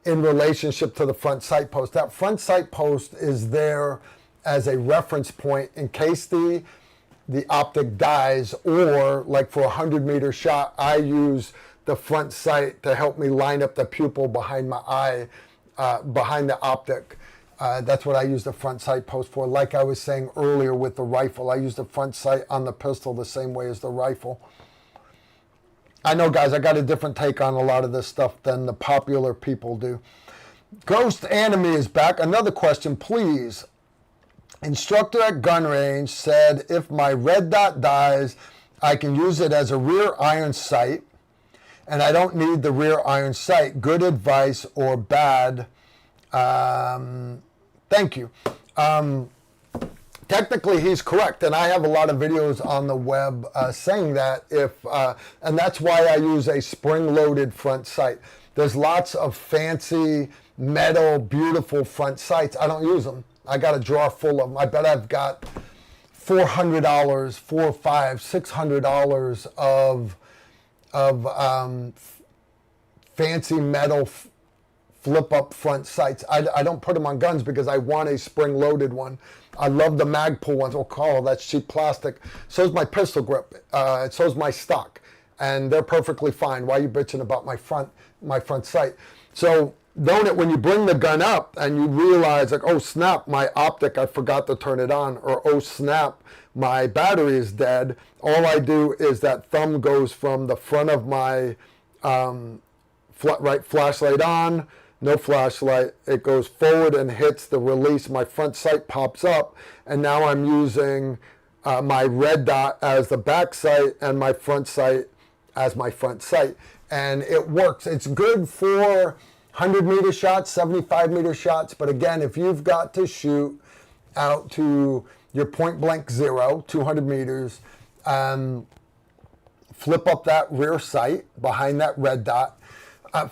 in relationship to the front sight post. That front sight post is there as a reference point in case the optic dies, or like for a 100-meter shot, I use the front sight to help me line up the pupil behind my eye, behind the optic. That's what I use the front sight post for. Like I was saying earlier with the rifle, I use the front sight on the pistol the same way as the rifle. I know, guys, I got a different take on a lot of this stuff than the popular people do. Ghost Enemy is back. Another question, please. Instructor at gun range said if my red dot dies, I can use it as a rear iron sight, and I don't need the rear iron sight. Good advice or bad? Thank you. Technically, he's correct, and I have a lot of videos on the web saying that. And that's why I use a spring-loaded front sight. There's lots of fancy metal, beautiful front sights. I don't use them. I got a drawer full of them. I bet I've got $400, $400, $500, $600 of fancy metal flip-up front sights. I don't put them on guns because I want a spring-loaded one. I love the Magpul ones. Oh, that's cheap plastic. So's my pistol grip. So's my stock, and they're perfectly fine. Why are you bitching about my front sight? So don't it when you bring the gun up and you realize, like, oh snap, my optic, I forgot to turn it on, or oh snap, my battery is dead. All I do is that thumb goes from the front of my flashlight on, no flashlight. It goes forward and hits the release. My front sight pops up, and now I'm using my red dot as the back sight and my front sight as my front sight. And it works. It's good for 100-meter shots, 75-meter shots. But again, if you've got to shoot out to your point blank zero, 200 meters, flip up that rear sight behind that red dot.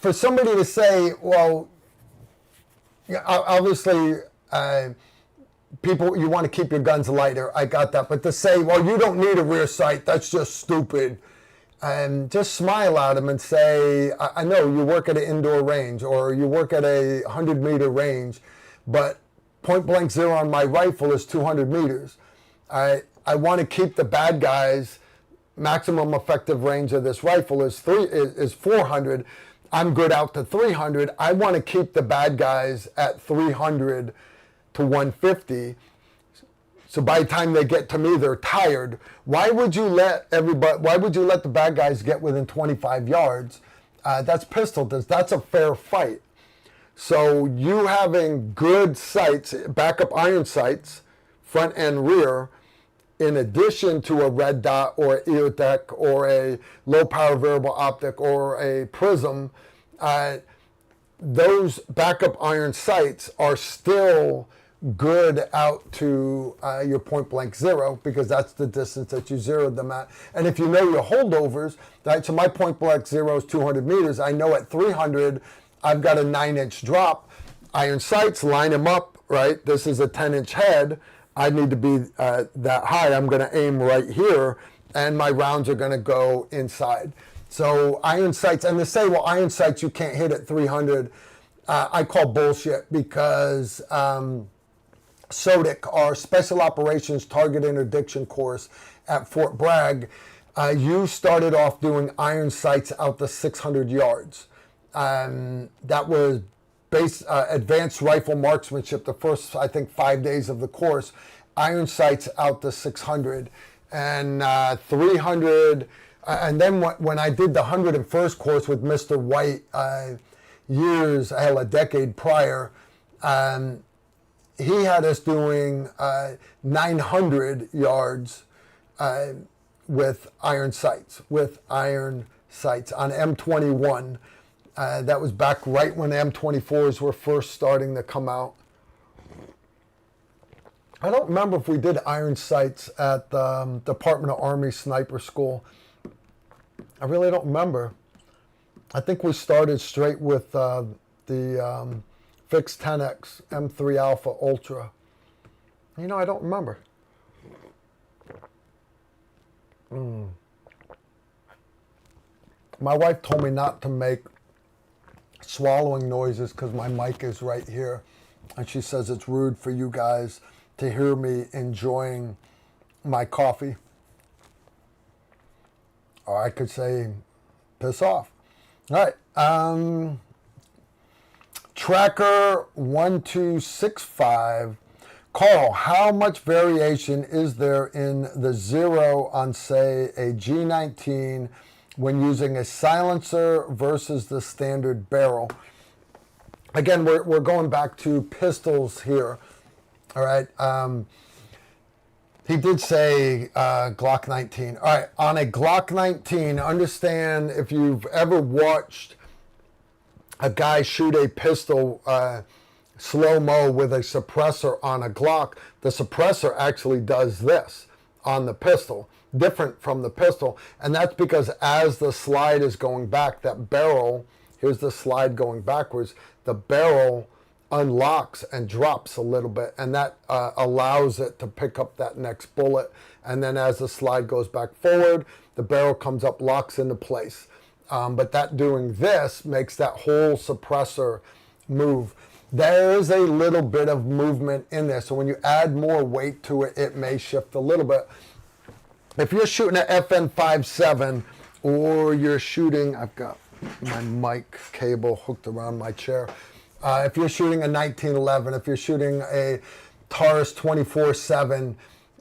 For somebody to say, well, obviously, people, you want to keep your guns lighter. I got that. But to say, well, you don't need a rear sight, that's just stupid. And just smile at them and say, I know you work at an indoor range or you work at a 100-meter range, but point blank zero on my rifle is 200 meters. I want to keep the bad guys. Maximum effective range of this rifle is 400. I'm good out to 300. I want to keep the bad guys at 300 to 150. So by the time they get to me, they're tired. Why would you let the bad guys get within 25 yards? That's pistol distance. That's a fair fight. So you having good sights, backup iron sights, front and rear, in addition to a red dot or EOTech or a low power variable optic or a prism, those backup iron sights are still good out to your point blank zero, because that's the distance that you zeroed them at. And if you know your holdovers, right, so my point blank zero is 200 meters. I know at 300, I've got a 9-inch drop. Iron sights, line them up, right? This is a 10-inch head. I need to be that high. I'm going to aim right here, and my rounds are going to go inside. So iron sights, and they say, well, iron sights you can't hit at 300. I call bullshit, because SOTIC, our Special Operations Target Interdiction course at Fort Bragg, you started off doing iron sights out to 600 yards. That was advanced rifle marksmanship, the first, I think, 5 days of the course. Iron sights out to 600 and 300. And then when I did the 101st course with Mr. White a decade prior, he had us doing 900 yards with iron sights on M21. That was back right when M24s were first starting to come out. I don't remember if we did iron sights at the Department of Army Sniper School. I really don't remember. I think we started straight with the fixed 10X M3 Alpha Ultra. You know, I don't remember. My wife told me not to make swallowing noises because my mic is right here. And she says it's rude for you guys to hear me enjoying my coffee. Or I could say, piss off. All right. Tracker 1265. Carl, how much variation is there in the zero on, say, a G19 when using a silencer versus the standard barrel? Again, we're going back to pistols here. All right. He did say Glock 19. All right. On a Glock 19, understand, if you've ever watched a guy shoot a pistol slow-mo with a suppressor on a Glock, the suppressor actually does this on the pistol, different from the pistol. And that's because as the slide is going back, that barrel, here's the slide going backwards, the barrel unlocks and drops a little bit, and that allows it to pick up that next bullet. And then as the slide goes back forward, the barrel comes up, locks into place. But that doing this makes that whole suppressor move. There is a little bit of movement in there, so when you add more weight to it, it may shift a little bit. If you're shooting an FN57 or you're shooting, I've got my mic cable hooked around my chair. If you're shooting a 1911, if you're shooting a Taurus 24/7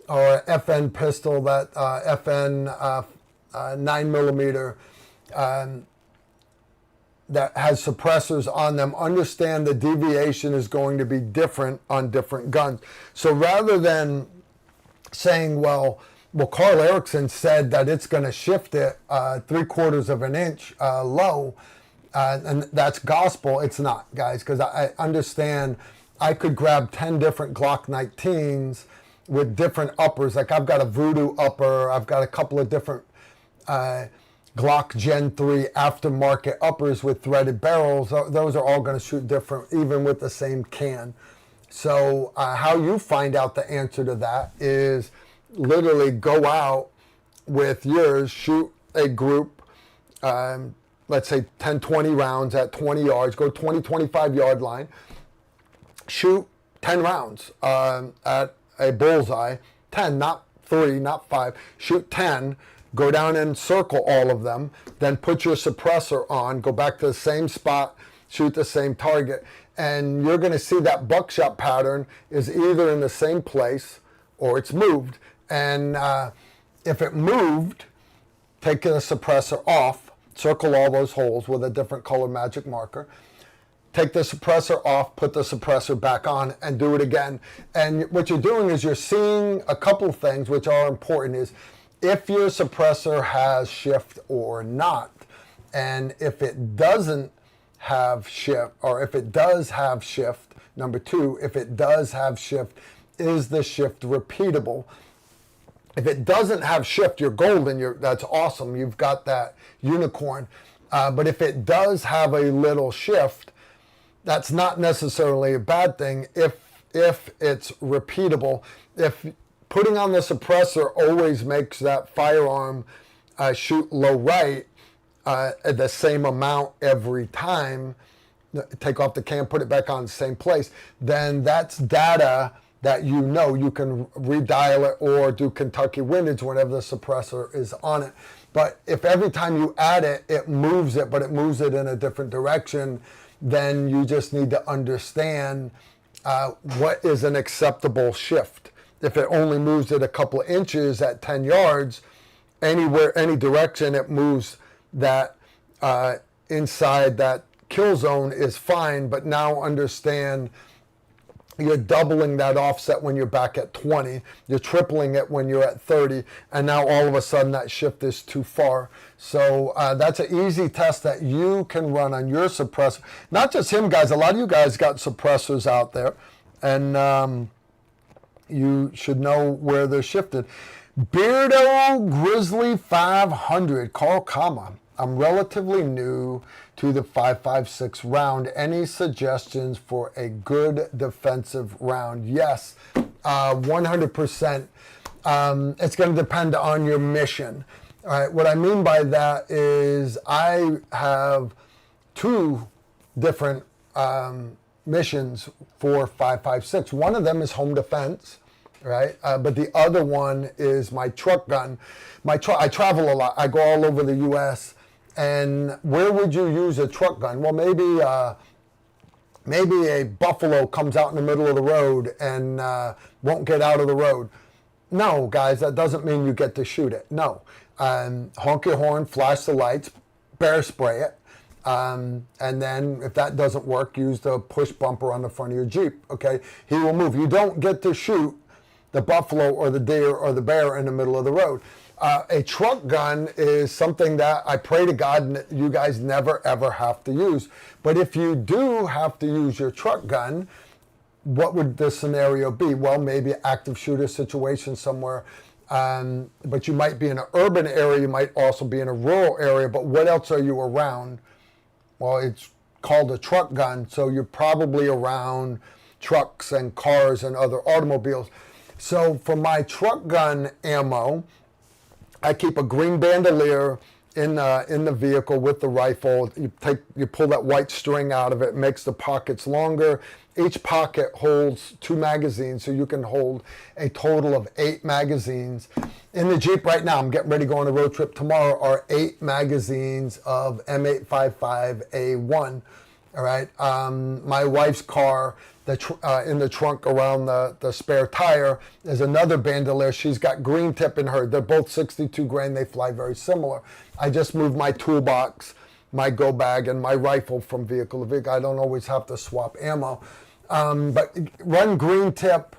or FN pistol, that FN 9mm, that has suppressors on them, understand the deviation is going to be different on different guns. So rather than saying, well, Carl Erickson said that it's going to shift it 3/4 of an inch low, and that's gospel. It's not, guys, because I understand I could grab 10 different Glock 19s with different uppers. Like I've got a Voodoo upper, I've got a couple of different Glock Gen 3 aftermarket uppers with threaded barrels. Those are all going to shoot different, even with the same can. So how you find out the answer to that is literally go out with yours, shoot a group, let's say 10, 20 rounds at 20 yards, go 20, 25 yard line, shoot 10 rounds at a bullseye, 10, not 3, not 5, shoot 10, go down and circle all of them, then put your suppressor on, go back to the same spot, shoot the same target, and you're going to see that buckshot pattern is either in the same place or it's moved. And if it moved, take the suppressor off, circle all those holes with a different color magic marker, take the suppressor off, put the suppressor back on, and do it again. And what you're doing is you're seeing a couple things which are important is if your suppressor has shift or not. And if it doesn't have shift, or if it does have shift, number two, if it does have shift, is the shift repeatable? If it doesn't have shift, you're golden. That's awesome. You've got that unicorn. But if it does have a little shift, that's not necessarily a bad thing if it's repeatable. If putting on the suppressor always makes that firearm shoot low right the same amount every time, take off the can, put it back on the same place, then that's data that you know you can redial it or do Kentucky windage whenever the suppressor is on it. But if every time you add it, it moves it, but it moves it in a different direction, then you just need to understand what is an acceptable shift. If it only moves it a couple of inches at 10 yards, anywhere, any direction it moves that inside that kill zone is fine, but now understand you're doubling that offset when you're back at 20. You're tripling it when you're at 30. And now all of a sudden that shift is too far. So that's an easy test that you can run on your suppressor. Not just him, guys. A lot of you guys got suppressors out there. And you should know where they're shifted. Beardo Grizzly 500, Carl Kama. I'm relatively new to the 5.56 round. Any suggestions for a good defensive round? Yes, 100%. It's going to depend on your mission. All right, what I mean by that is I have two different missions for 5.56. One of them is home defense, right? But the other one is my truck gun. I travel a lot. I go all over the U.S., and where would you use a truck gun? Well, maybe a buffalo comes out in the middle of the road and won't get out of the road. No, guys, that doesn't mean you get to shoot it. No. Honk your horn, flash the lights, bear spray it. And then if that doesn't work, use the push bumper on the front of your Jeep. Okay, he will move. You don't get to shoot the buffalo or the deer or the bear in the middle of the road. A truck gun is something that I pray to God you guys never ever have to use. But if you do have to use your truck gun, what would the scenario be? Well, maybe an active shooter situation somewhere. But you might be in an urban area. You might also be in a rural area. But what else are you around? Well, it's called a truck gun. So you're probably around trucks and cars and other automobiles. So for my truck gun ammo, I keep a green bandolier in the vehicle with the rifle. You pull that white string out of it, makes the pockets longer. Each pocket holds 2 magazines, so you can hold a total of 8 magazines. In the Jeep right now, I'm getting ready to go on a road trip tomorrow, are 8 magazines of M855A1. All right. My wife's car, in the trunk around the spare tire, is another bandolier. She's got green tip in her. They're both 62 grain. They fly very similar. I just moved my toolbox my go bag and my rifle from vehicle to vehicle. I don't always have to swap ammo. But run green tip,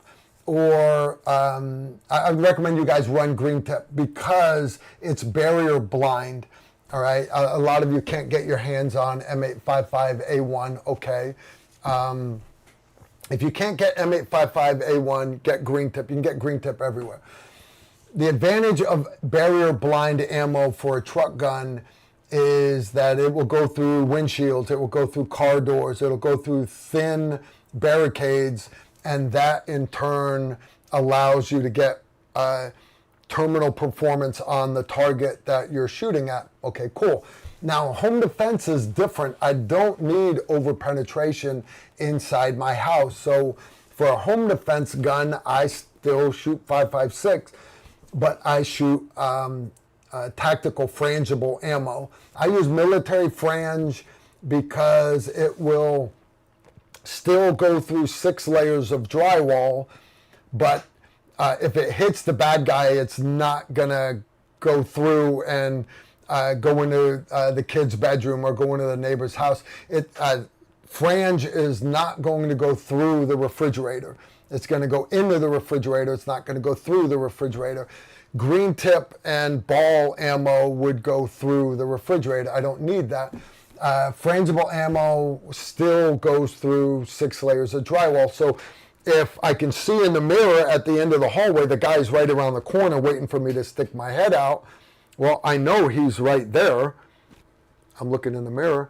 or I would recommend you guys run green tip because it's barrier blind. All right, a lot of you can't get your hands on M855A1. Okay, if you can't get M855A1, get green tip. You can get green tip everywhere. The advantage of barrier blind ammo for a truck gun is that it will go through windshields, it will go through car doors, it'll go through thin barricades, and that in turn allows you to get terminal performance on the target that you're shooting at. Okay, cool. Now, home defense is different. I don't need over penetration inside my house. So for a home defense gun, I still shoot 5.56, but I shoot tactical frangible ammo. I use military frange because it will still go through 6 layers of drywall, but if it hits the bad guy, it's not gonna go through and go into the kid's bedroom or go into the neighbor's house. Frange is not going to go through the refrigerator. It's going to go into the refrigerator. It's not going to go through the refrigerator. Green tip and ball ammo would go through the refrigerator. I don't need that. Frangible ammo still goes through 6 layers of drywall. So if I can see in the mirror at the end of the hallway, the guy's right around the corner waiting for me to stick my head out, well, I know he's right there. I'm looking in the mirror.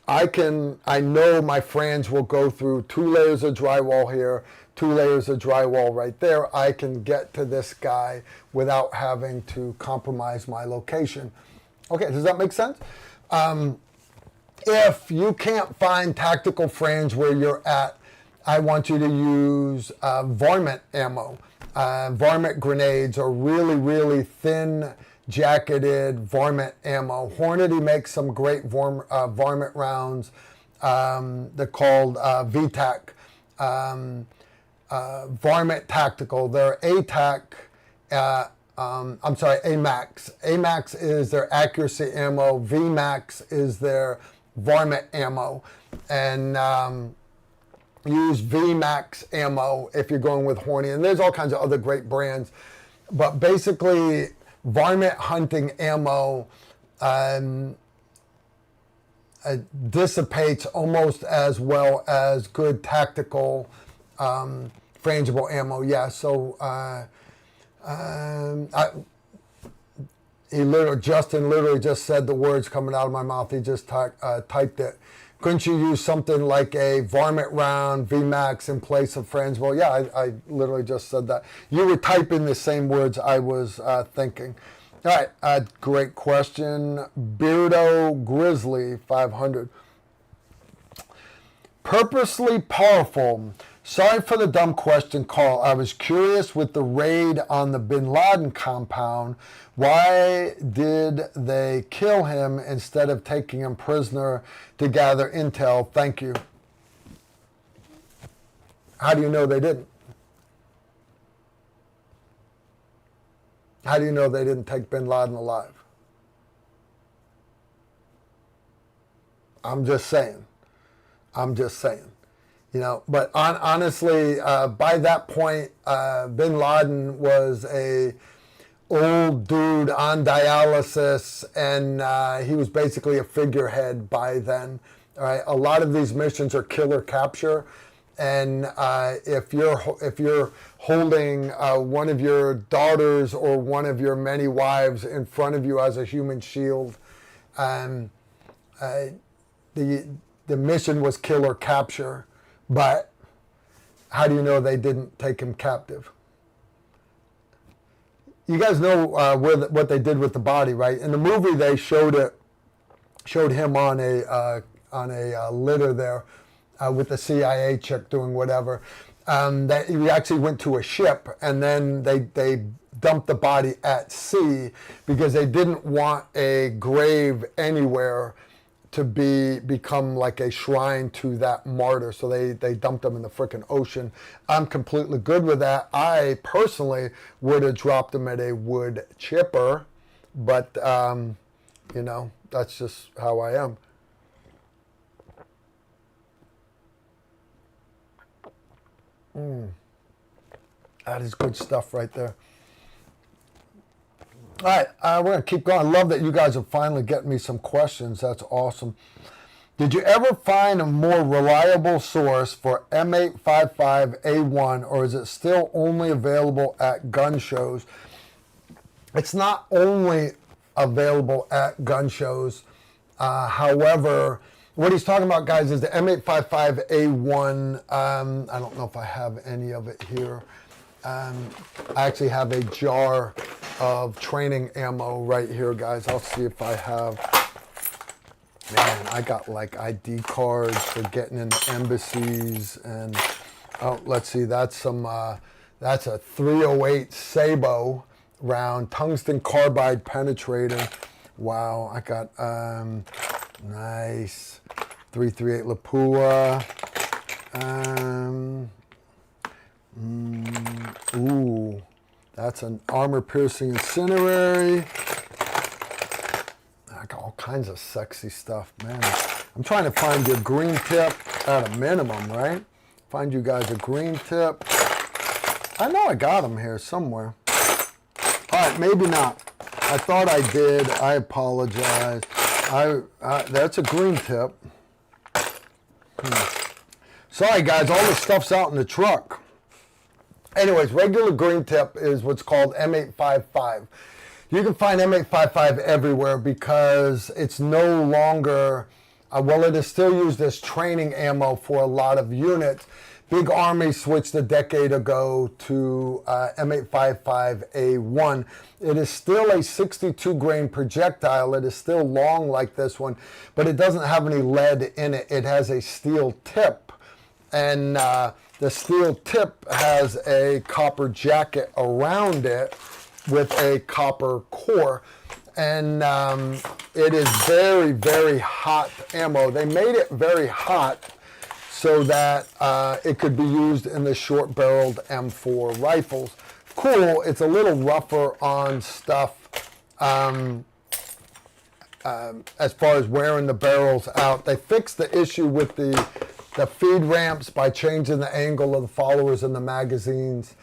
I know my frange will go through 2 layers of drywall here, 2 layers of drywall right there. I can get to this guy without having to compromise my location. Okay, does that make sense? If you can't find tactical frange where you're at, I want you to use varmint ammo. Varmint grenades are really, really thin jacketed varmint ammo. Hornady makes some great varmint rounds. They're called VTAC. Varmint Tactical. They're ATAC. AMAX. AMAX is their accuracy ammo. VMAX is their varmint ammo. And use VMAX ammo if you're going with Horny. And there's all kinds of other great brands. But basically, varmint hunting ammo dissipates almost as well as good tactical frangible ammo. Yeah, so Justin literally just said the words coming out of my mouth. He just typed it. Couldn't you use something like a varmint round VMAX in place of frangible? Yeah, I literally just said that. You were typing the same words I was thinking. All right, great question. Beardo Grizzly 500. Purposely powerful. Sorry for the dumb question, Carl. I was curious with the raid on the Bin Laden compound. Why did they kill him instead of taking him prisoner to gather intel? Thank you. How do you know they didn't? How do you know they didn't take Bin Laden alive? I'm just saying. You know, but honestly, by that point, Bin Laden was a old dude on dialysis, and he was basically a figurehead by then. All right, a lot of these missions are killer capture, and if you're holding one of your daughters or one of your many wives in front of you as a human shield, the mission was kill or capture. But how do you know they didn't take him captive? You guys know what they did with the body, right? In the movie, they showed him on a litter there with the CIA chick doing whatever. That he actually went to a ship, and then they dumped the body at sea because they didn't want a grave anywhere to become like a shrine to that martyr. So they dumped him in the frickin' ocean. I'm completely good with that. I personally would have dropped him at a wood chipper, but you know, that's just how I am. That is good stuff right there. All right, we're going to keep going. I love that you guys are finally getting me some questions. That's awesome. Did you ever find a more reliable source for M855A1, or is it still only available at gun shows? It's not only available at gun shows. However, what he's talking about, guys, is the M855A1. I don't know if I have any of it here. I actually have a jar of training ammo right here, guys. I'll see if I have. Man, I got like ID cards for getting into embassies, and oh, let's see, that's some. That's a 308 Sabo round, tungsten carbide penetrator. Wow, I got nice 338 Lapua. Ooh, that's an armor-piercing incendiary. I got all kinds of sexy stuff, man. I'm trying to find your green tip at a minimum, right? Find you guys a green tip. I know I got them here somewhere. All right, maybe not. I thought I did. I apologize. That's a green tip. Sorry, guys. All this stuff's out in the truck. Anyways, regular green tip is what's called M855. You can find M855 everywhere because it's no longer, well, it is still used as training ammo for a lot of units. Big Army switched a decade ago to M855A1. It is still a 62 grain projectile. It is still long like this one, but it doesn't have any lead in it. It has a steel tip, and the steel tip has a copper jacket around it with a copper core. And it is very, very hot ammo. They made it very hot so that it could be used in the short-barreled M4 rifles. Cool, it's a little rougher on stuff as far as wearing the barrels out. They fixed the issue with the feed ramps by changing the angle of the followers in the magazines.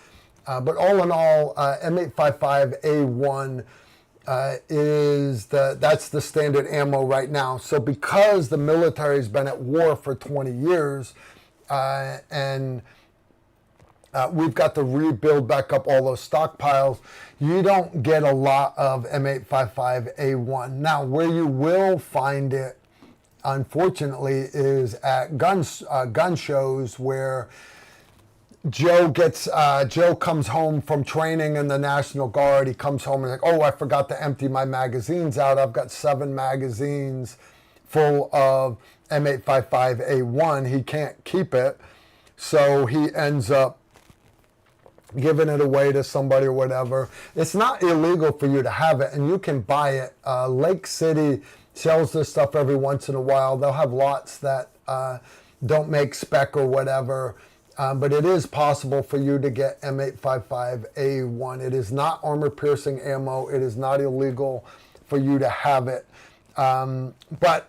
But all in all, M855A1 that's the standard ammo right now. So because the military's been at war for 20 years, and we've got to rebuild back up all those stockpiles, you don't get a lot of M855A1. Now, where you will find it, unfortunately, is at gun shows where Joe comes home from training in the National Guard. He comes home and like, oh, I forgot to empty my magazines out. I've got 7 magazines full of M855A1. He can't keep it, so he ends up giving it away to somebody or whatever. It's not illegal for you to have it, and you can buy it. Lake City sells this stuff every once in a while. They'll have lots that don't make spec or whatever. But it is possible for you to get M855A1. It is not armor-piercing ammo. It is not illegal for you to have it. But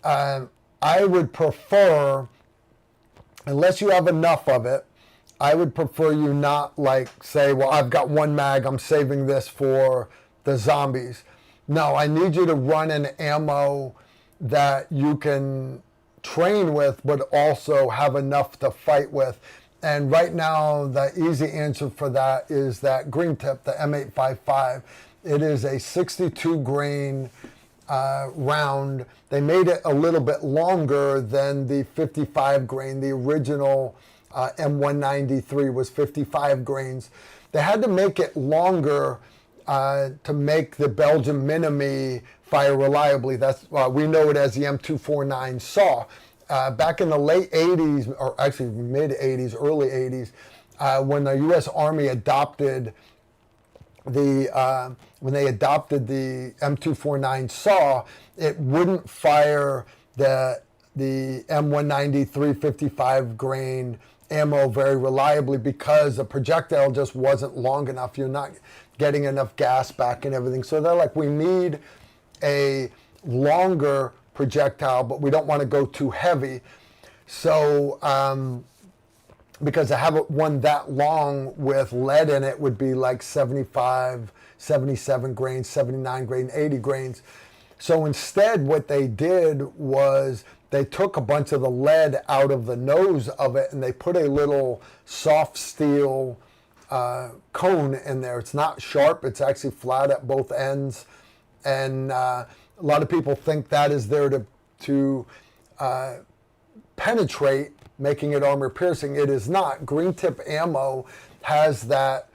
I would prefer, unless you have enough of it, I would prefer you not like say, well, I've got 1 mag, I'm saving this for the zombies. No, I need you to run an ammo that you can train with, but also have enough to fight with. And right now, the easy answer for that is that green tip, the M855. It is a 62 grain round. They made it a little bit longer than the 55 grain. The original M193 was 55 grains. They had to make it longer to make the Belgian Minimi fire reliably. That's we know it as the M249 SAW. Back in the late 80s, or actually mid 80s, early 80s, when the U.S. Army adopted the M249 SAW, it wouldn't fire the M193 55 grain ammo very reliably because the projectile just wasn't long enough. You're not getting enough gas back and everything. So they're like, we need a longer projectile, but we don't want to go too heavy. So because to have one that long with lead in it would be like 75, 77 grains, 79 grain, 80 grains. So instead what they did was they took a bunch of the lead out of the nose of it and they put a little soft steel cone in there. It's not sharp, it's actually flat at both ends. And a lot of people think that is there to penetrate, making it armor piercing. It is not. Green tip ammo has that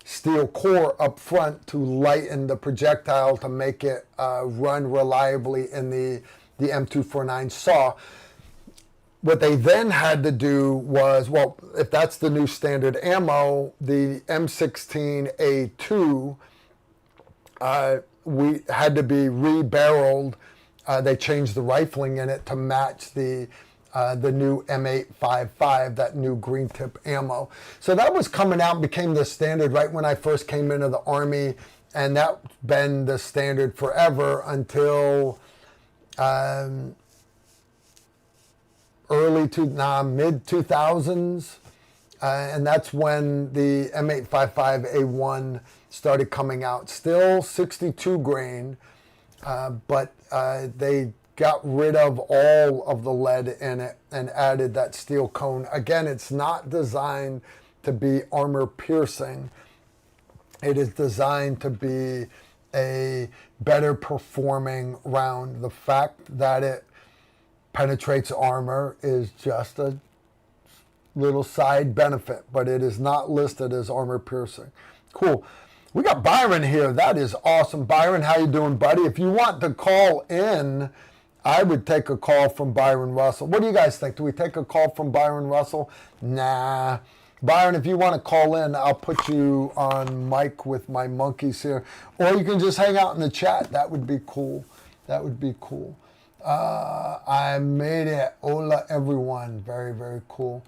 steel core up front to lighten the projectile to make it run reliably in the M249 saw. What they then had to do was, well, if that's the new standard ammo, the M16A2 we had to be re-barreled. They changed the rifling in it to match the new M855, that new green tip ammo. So that was coming out and became the standard right when I first came into the Army, and that's been the standard forever until mid-2000s, and that's when the M855A1 started coming out. Still 62 grain, but they got rid of all of the lead in it and added that steel cone. Again, it's not designed to be armor piercing. It is designed to be a better performing round. The fact that it penetrates armor is just a little side benefit, but it is not listed as armor piercing. Cool. We got Byron here. That is awesome. Byron, how you doing, buddy? If you want to call in, I would take a call from Byron Russell. What do you guys think? Do we take a call from Byron Russell? Nah. Byron, if you want to call in, I'll put you on mic with my monkeys here. Or you can just hang out in the chat. That would be cool. That would be cool. I made it. Hola, everyone. Very, very cool.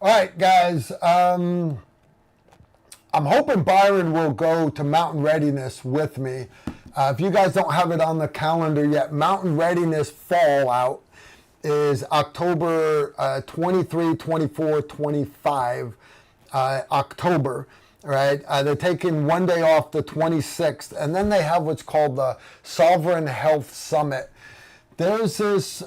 All right, guys. I'm hoping Byron will go to Mountain Readiness with me. If you guys don't have it on the calendar yet, Mountain Readiness Fallout is October 23, 24, 25, October, right? They're taking one day off, the 26th, and then they have what's called the Sovereign Health Summit. There's this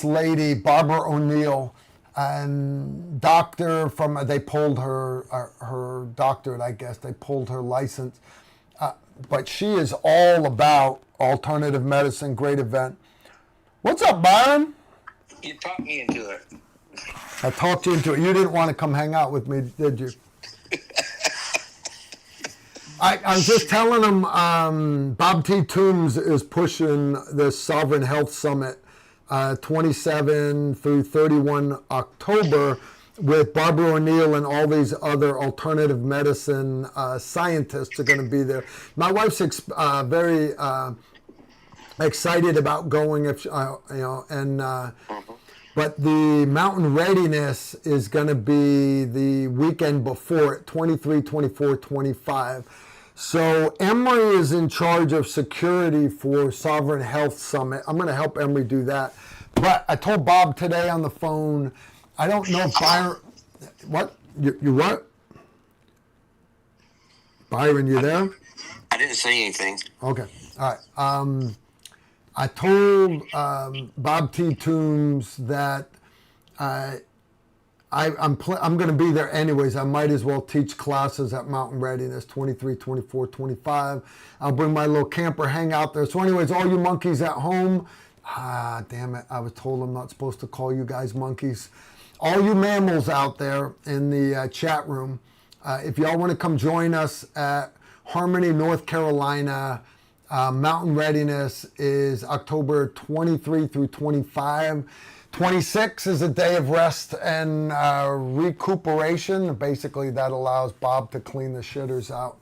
lady, Barbara O'Neill, and doctor from, they pulled her doctorate, I guess. They pulled her license. But she is all about alternative medicine. Great event. What's up, Byron? You talked me into it. I talked you into it. You didn't want to come hang out with me, did you? I was just telling him Bob T. Toombs is pushing this Sovereign Health Summit 27 through 31 October with Barbara O'Neill and all these other alternative medicine scientists are going to be there. My wife's very excited about going, if but the Mountain Readiness is going to be the weekend before it, 23, 24, 25. So Emory is in charge of security for Sovereign Health Summit. I'm going to help Emory do that. But I told Bob today on the phone, I don't know if Byron... What? You what? Byron, you there? I didn't say anything. Okay. All right. I told Bob T. Toombs that I'm going to be there anyways. I might as well teach classes at Mountain Readiness, 23, 24, 25. I'll bring my little camper, hang out there. So anyways, all you monkeys at home, damn it, I was told I'm not supposed to call you guys monkeys. All you mammals out there in the chat room, if y'all want to come join us at Harmony, North Carolina, Mountain Readiness is October 23 through 25. 26 is a day of rest and recuperation. Basically, that allows Bob to clean the shitters out.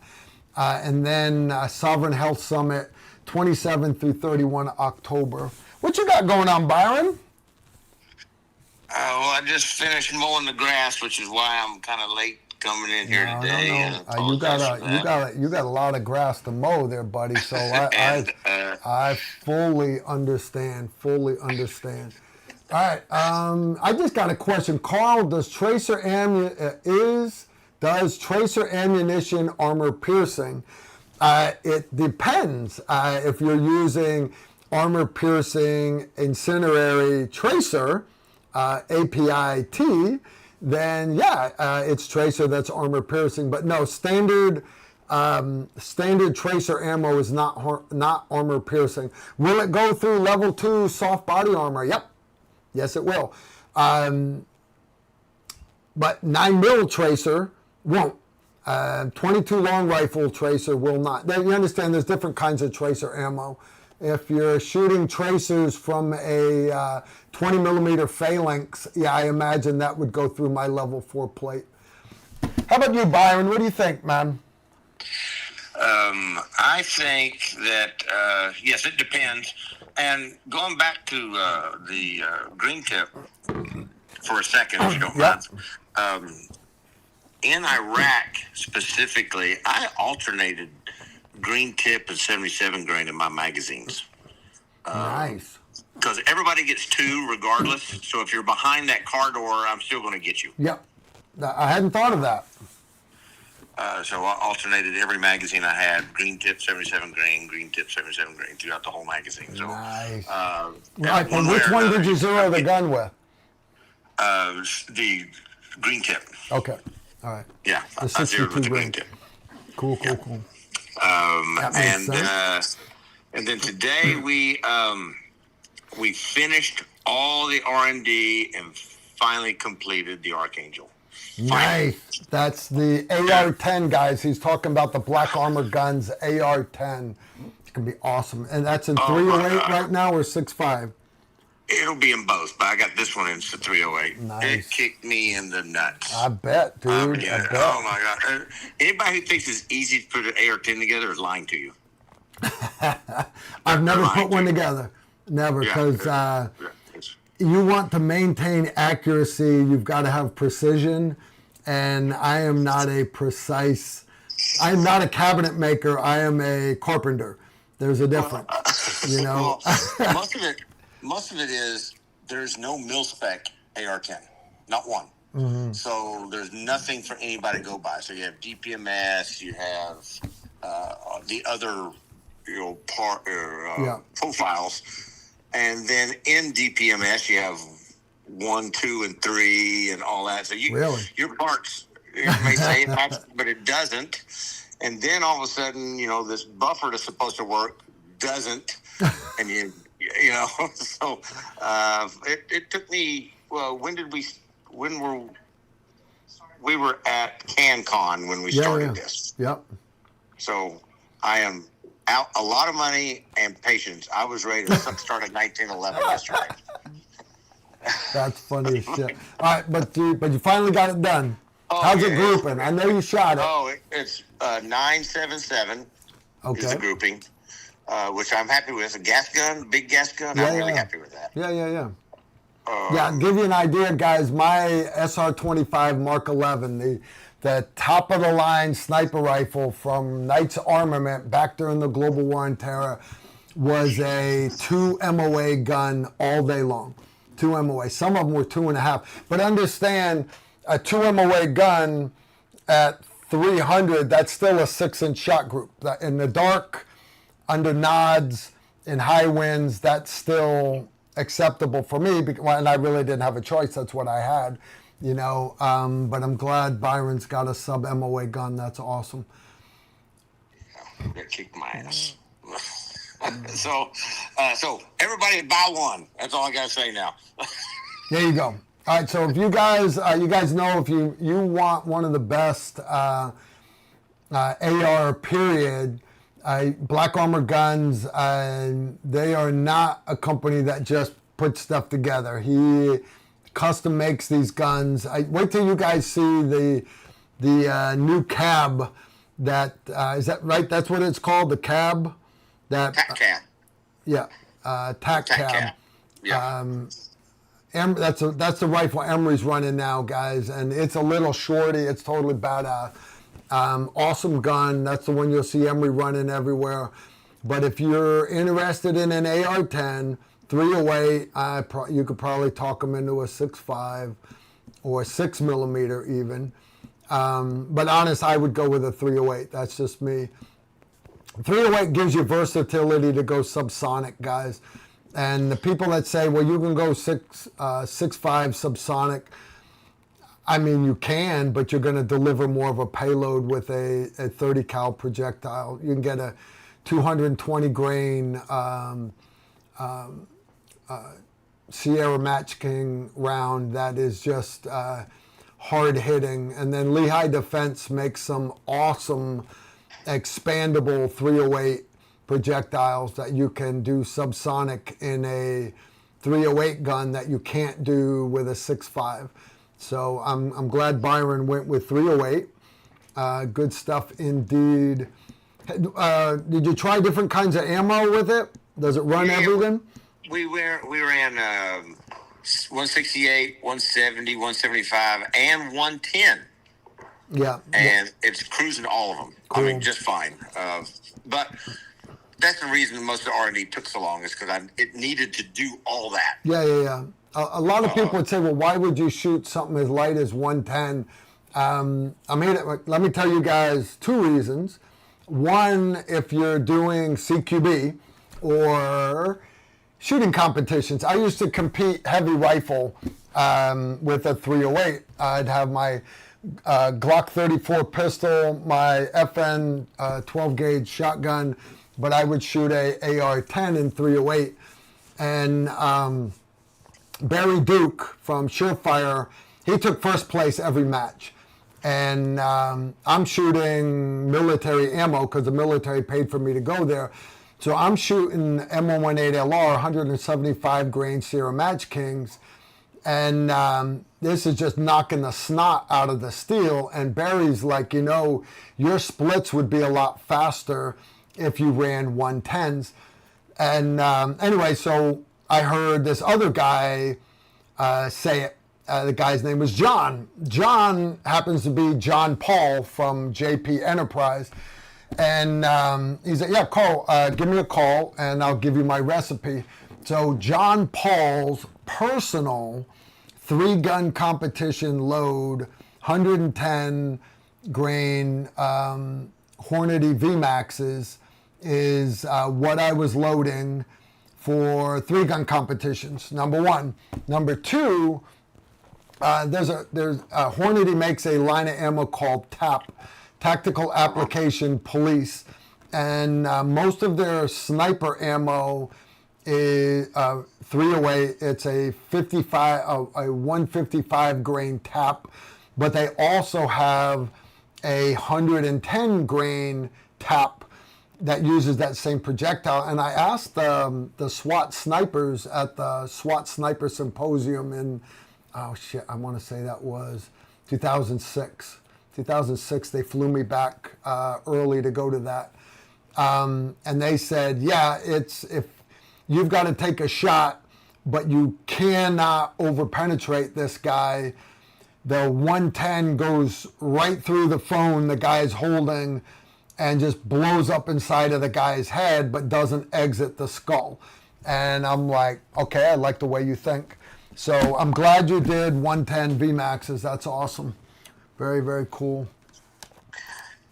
And then Sovereign Health Summit, 27 through 31 October. What you got going on, Byron? Well, I just finished mowing the grass, which is why I'm kind of late coming in here today. No. You got a lot of grass to mow there, buddy. So I fully understand. All right. I just got a question. Carl, does tracer ammunition armor piercing? It depends. If you're using armor piercing incendiary tracer, APIT, then yeah, it's tracer that's armor piercing. But no, standard tracer ammo is not armor piercing. Will it go through level 2 soft body armor? Yep. Yes, it will. But 9mm tracer won't. 22 long rifle tracer will not. You understand there's different kinds of tracer ammo. If you're shooting tracers from a 20mm phalanx, yeah, I imagine that would go through my level 4 plate. How about you, Byron? What do you think, man? I think that, yes, it depends. And going back to the green tip for a second, if you don't mind. In Iraq specifically, I alternated green tip and 77 grain in my magazines. Nice. Because everybody gets 2 regardless. So if you're behind that car door, I'm still going to get you. Yep. I hadn't thought of that. So I alternated every magazine I had, green tip, 77 grain, green tip, 77 grain throughout the whole magazine. So, nice. Right, and which one did you zero the gun with? The green tip. Okay. All right. Yeah, I zeroed with the green tip. Cool. And then today we finished all the R&D and finally completed the Archangel. Nice. That's the AR-10, guys. He's talking about the black armor guns, AR-10. It's going to be awesome. And that's in 308 right now or 6.5? It'll be in both, but I got this one in 308. Nice. It kicked me in the nuts. I bet, dude. I bet. Oh, my God. Anybody who thinks it's easy to put an AR-10 together is lying to you. I've never put one together. Never, because you want to maintain accuracy. You've got to have precision. And I am not a cabinet maker. I am a carpenter. There's a difference, you know. Well, most of it is there's no mil-spec AR-10, not one. Mm-hmm. So there's nothing for anybody to go by. So you have DPMS, you have the other, profiles, and then in DPMS you have 1, 2, and 3, and all that. So your parts, it may say it matches, but it doesn't. And then all of a sudden, this buffer that's supposed to work doesn't, and so it took me. Well, when we were at CanCon when we started this. Yep. So I am out a lot of money and patience. I was ready to start at 1911 yesterday. That's funny as shit. All right, but you finally got it done. How's it grouping? I know you shot it. It's 977 is the grouping, which I'm happy with. A gas gun, big gas gun. I'm really happy with that. Yeah. I'll give you an idea, guys. My SR-25 Mark 11, the top-of-the-line sniper rifle from Knight's Armament back during the Global War on Terror, was a 2 MOA gun all day long. 2 MOA. Some of them were 2.5. But understand, a 2 MOA gun at 300, that's still a 6-inch shot group. In the dark, under nods, in high winds, that's still acceptable for me, and I really didn't have a choice. That's what I had, but I'm glad Byron's got a sub MOA gun. That's awesome. That kicked my ass. So everybody buy one. That's all I gotta say now. There you go. All right, so if you guys know, if you want one of the best AR period, Black Armor Guns, they are not a company that just puts stuff together. He custom makes these guns. Wait till you guys see the new cab. Is that right? That's what it's called, the cab. TAC cab. Yeah, TAC cab. Yeah. That's the rifle Emery's running now, guys, and it's a little shorty. It's totally badass. Awesome gun. That's the one you'll see Emery running everywhere. But if you're interested in an AR-10 308, you could probably talk them into a 6.5 or 6 millimeter even. But honest, I would go with a 308. That's just me. 308 gives you versatility to go subsonic, guys. And the people that say, well, you can go 6.5 subsonic, I mean, you can, but you're going to deliver more of a payload with a 30 cal projectile. You can get a 220 grain Sierra Match King round that is just hard hitting. And then Lehigh Defense makes some awesome expandable 308 projectiles that you can do subsonic in a 308 gun that you can't do with a 6.5. So I'm glad Byron went with 308. Good stuff indeed. Did you try different kinds of ammo with it? Does it run everything? We ran 168, 170, 175, and 110. Yeah. And it's cruising all of them. Cool. I mean, just fine. But that's the reason most of the R&D took so long, is because it needed to do all that. Yeah. A lot of people would say, well, why would you shoot something as light as 110? Let me tell you guys two reasons. One, if you're doing CQB or shooting competitions. I used to compete heavy rifle with a 308. I'd have my Glock 34 pistol, my FN 12 gauge shotgun, but I would shoot a AR-10 in 308. And Barry Duke from Surefire, he took first place every match. And I'm shooting military ammo because the military paid for me to go there. So I'm shooting M118LR 175 grain Sierra Match Kings. And this is just knocking the snot out of the steel. And Barry's like, your splits would be a lot faster if you ran 110s. And anyway, so I heard this other guy say it. The guy's name was John. John happens to be John Paul from JP Enterprise. And he said, yeah, Carl, give me a call and I'll give you my recipe. So John Paul's personal 3-gun competition load, 110 grain Hornady VMAXs is what I was loading for 3-gun competitions, number one. Number two, Hornady makes a line of ammo called TAP, Tactical Application Police, and most of their sniper ammo is 308. It's a 155 grain TAP, but they also have a 110 grain TAP that uses that same projectile. And I asked the SWAT snipers at the SWAT Sniper Symposium in, I want to say that was 2006. 2006, they flew me back early to go to that. And they said, yeah, if you've got to take a shot, but you cannot overpenetrate this guy. The 110 goes right through the phone the guy's holding and just blows up inside of the guy's head, but doesn't exit the skull. And I'm like, okay, I like the way you think. So I'm glad you did 110 VMAXs. That's awesome. Very, very cool.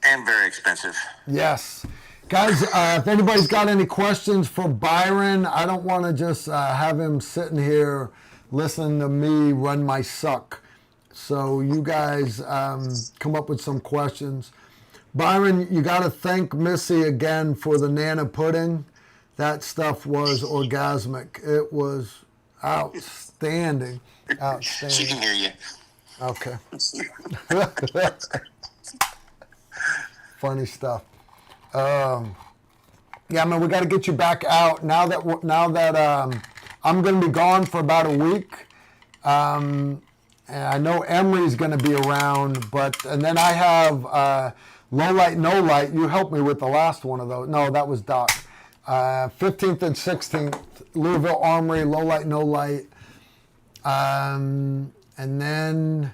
And very expensive. Yes. Guys, if anybody's got any questions for Byron, I don't want to just have him sitting here listening to me run my suck. So you guys come up with some questions. Byron, you got to thank Missy again for the Nana pudding. That stuff was orgasmic. It was outstanding. Outstanding. She can hear you. Okay. Funny stuff. Yeah, man, we got to get you back out now that I'm going to be gone for about a week. And I know Emery's going to be around, and then I have Low Light, No Light. You helped me with the last one of those. No, that was Doc. 15th and 16th, Louisville Armory, Low Light, No Light. And then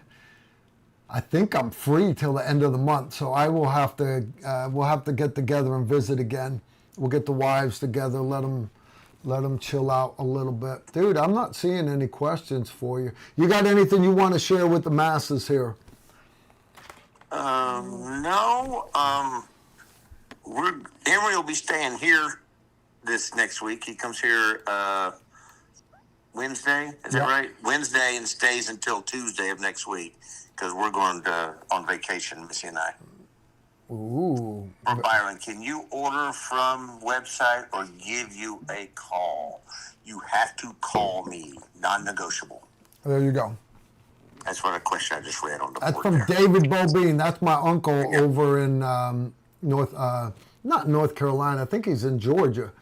I think I'm free till the end of the month, so I will have to we'll have to get together and visit again. We'll get the wives together, let them Let them chill out a little bit. Dude, I'm not seeing any questions for you. You got anything you want to share with the masses here? No. Emery will be staying here this next week. He comes here Wednesday. Is that right? Wednesday, and stays until Tuesday of next week because we're going on vacation, Missy and I. Ooh. Byron, can you order from website or give you a call? You have to call me. Non-negotiable. There you go. That's what a question I just read on the That's board from there. David Bobine. That's my uncle over in not North Carolina. I think he's in Georgia.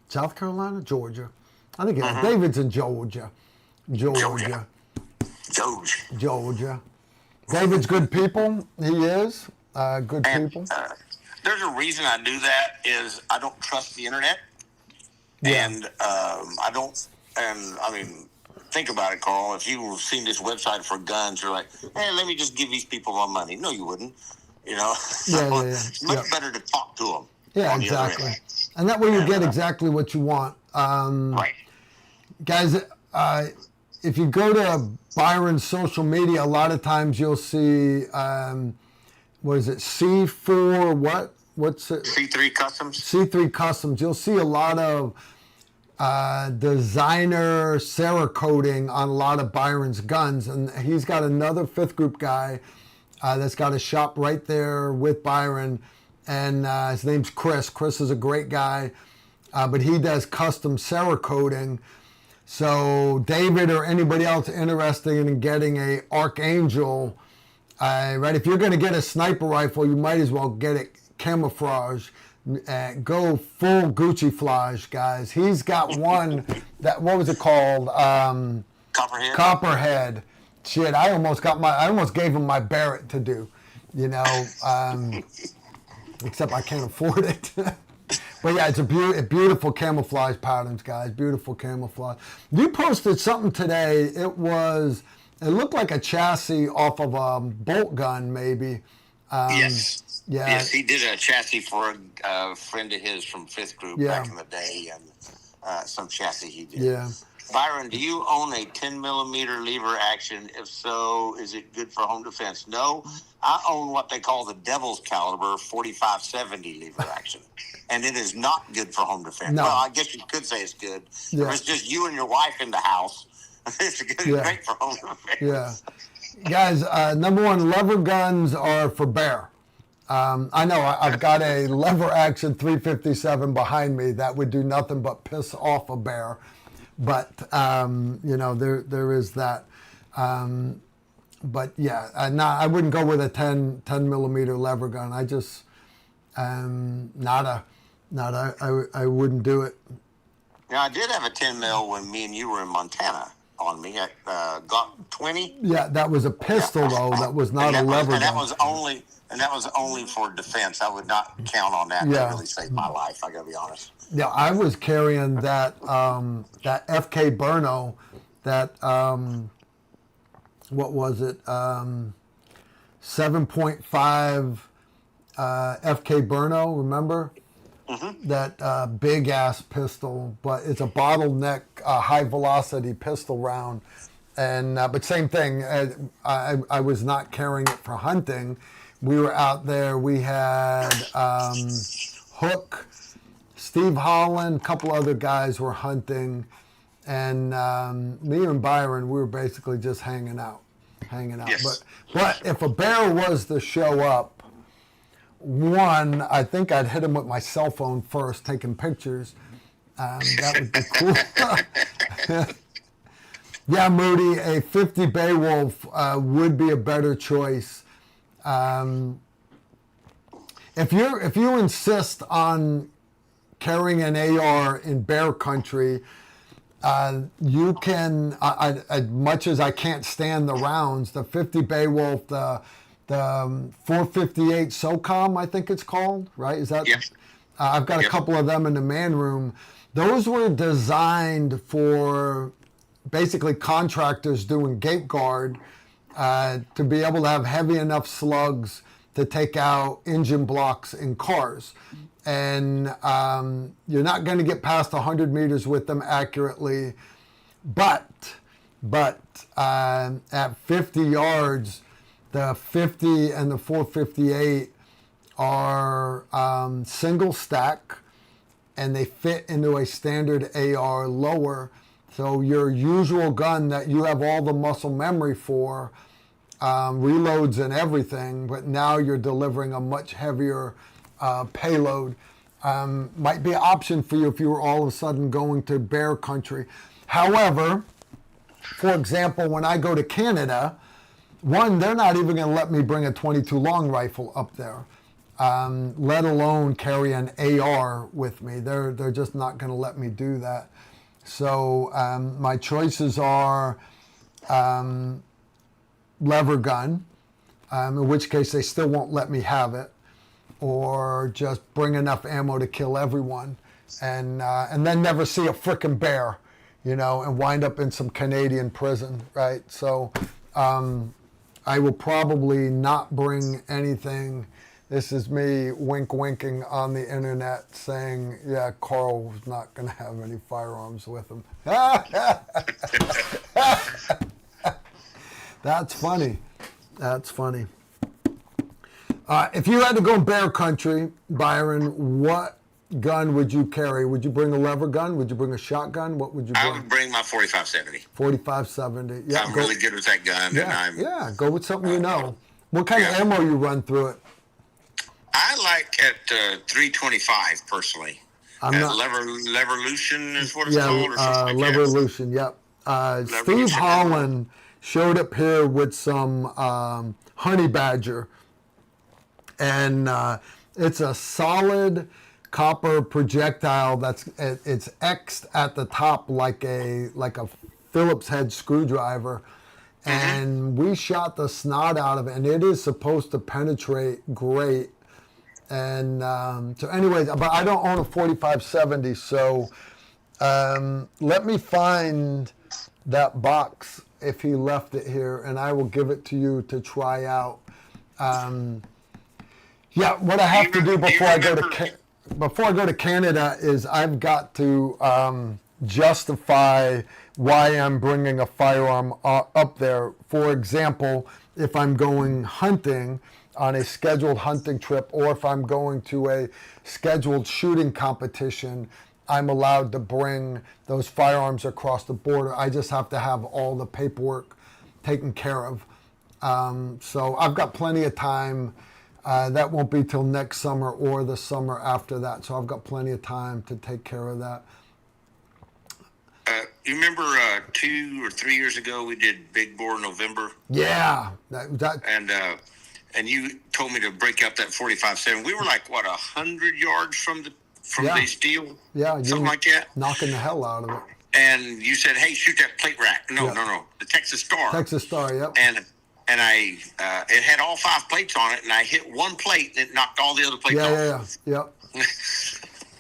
South Carolina? Georgia. I think David's in Georgia. Georgia. David's good people. He is. Good people. There's a reason I do that is I don't trust the internet. Yeah. And I mean, think about it, Carl. If you've seen this website for guns, you're like, hey, let me just give these people my money. No, you wouldn't. You know? It's much better to talk to them. Yeah, exactly. And that way you get exactly what you want. Right. Guys, if you go to Byron's social media, a lot of times you'll see, what is it, C4, what's it? C3 Customs. C3 Customs. You'll see a lot of designer Cerakoting on a lot of Byron's guns. And he's got another fifth group guy that's got a shop right there with Byron. And his name's Chris. Chris is a great guy, but he does custom Cerakoting. So David or anybody else interested in getting a Archangel, right? If you're going to get a sniper rifle, you might as well get it camouflage. Go full Gucci flage, guys. He's got one that, what was it called? Copperhead. Copperhead. Shit, I almost gave him my Barrett to do, you know, except I can't afford it. But yeah, it's a beautiful camouflage patterns, guys. Beautiful camouflage. You posted something today. It looked like a chassis off of a bolt gun, maybe. Yes. Yeah. Yes, he did a chassis for a friend of his from fifth group back in the day, and some chassis he did. Yeah. Byron, do you own a 10 millimeter lever action? If so, is it good for home defense? No, I own what they call the Devil's Caliber 4570 lever action, and it is not good for home defense. No. Well, I guess you could say it's good. Yeah. If it's just you and your wife in the house, it's great for home defense. Yeah. Guys, number one, lever guns are for bear. I know I've got a lever action 357 behind me that would do nothing but piss off a bear. But, you know, there is that. But yeah, I wouldn't go with a 10 millimeter lever gun. I just, I wouldn't do it. Now, I did have a 10 mil when me and you were in Montana on me. I got 20. Yeah, that was a pistol though. That was not a lever gun. And that was only for defense. I would not count on that to really save my life. I gotta be honest. Yeah, I was carrying that FK Burno, that what was it? 7.5 FK Burno. Remember? Mm-hmm. That big ass pistol, but it's a bottleneck high velocity pistol round, and but same thing. I was not carrying it for hunting. We were out there. We had Hook, Steve Holland, a couple other guys were hunting, and me and Byron, we were basically just hanging out. Yes. But if a bear was to show up, one, I think I'd hit him with my cell phone first, taking pictures. That would be cool. Yeah, Moody, a 50 Beowulf would be a better choice. If you insist on carrying an AR in bear country, you can, as much as I can't stand the rounds, the 50 Beowulf, the 458 SOCOM, I think it's called, right? Is that? Yes. I've got a couple of them in the man room. Those were designed for basically contractors doing gate guard to be able to have heavy enough slugs to take out engine blocks in cars. and you're not going to get past 100 meters with them accurately. But at 50 yards, the 50 and the 458 are single stack, and they fit into a standard AR lower. So your usual gun that you have all the muscle memory for, reloads and everything, but now you're delivering a much heavier payload. Might be an option for you if you were all of a sudden going to bear country. However, for example, when I go to Canada, one, they're not even going to let me bring a 22 long rifle up there, let alone carry an AR with me. They're just not going to let me do that. So my choices are lever gun, in which case they still won't let me have it, or just bring enough ammo to kill everyone, and then never see a frickin' bear, and wind up in some Canadian prison, right? So I will probably not bring anything. This is me winking on the internet saying, yeah, Carl was not going to have any firearms with him. That's funny. That's funny. If you had to go bear country, Byron, what gun would you carry? Would you bring a lever gun? Would you bring a shotgun? What would you bring? I would bring my 45-70. 45-70. Yeah, I'm really good with that gun. Yeah, go with something you know. What kind of ammo you run through it? I like at 325 personally. Leverlution is what it's called, or something like Leverlution. Yep. Steve Holland showed up here with some honey badger, and it's a solid copper projectile it's X'd at the top like a Phillips head screwdriver, and we shot the snot out of it, and it is supposed to penetrate great. And so anyways, but I don't own a 45-70, so let me find that box if he left it here, and I will give it to you to try out. What I have to do before I go to Canada is I've got to justify why I'm bringing a firearm up there. For example, if I'm going hunting on a scheduled hunting trip, or if I'm going to a scheduled shooting competition, I'm allowed to bring those firearms across the border. I just have to have all the paperwork taken care of. So I've got plenty of time. That won't be till next summer or the summer after that. So I've got plenty of time to take care of that. You remember 2 or 3 years ago we did Big Bore November? Yeah. And you told me to break up that 45-7. We were like, 100 yards from the steel? Yeah. Something like that? Knocking the hell out of it. And you said, hey, shoot that plate rack. No. The Texas Star. Texas Star, yep. And I, it had all 5 plates on it, and I hit one plate, and it knocked all the other plates off. Yep.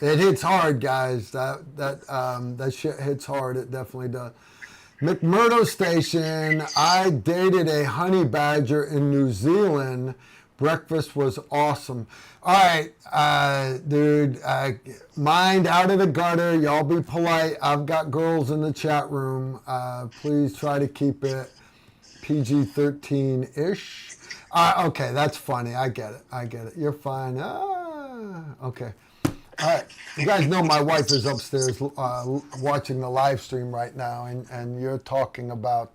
It hits hard, guys. That shit hits hard. It definitely does. McMurdo Station, I dated a honey badger in New Zealand. Breakfast was awesome. All right, dude, mind out of the gutter. Y'all be polite. I've got girls in the chat room. Please try to keep it PG-13-ish. Okay, that's funny. I get it. You're fine. Okay. All right, you guys know my wife is upstairs watching the live stream right now, and you're talking about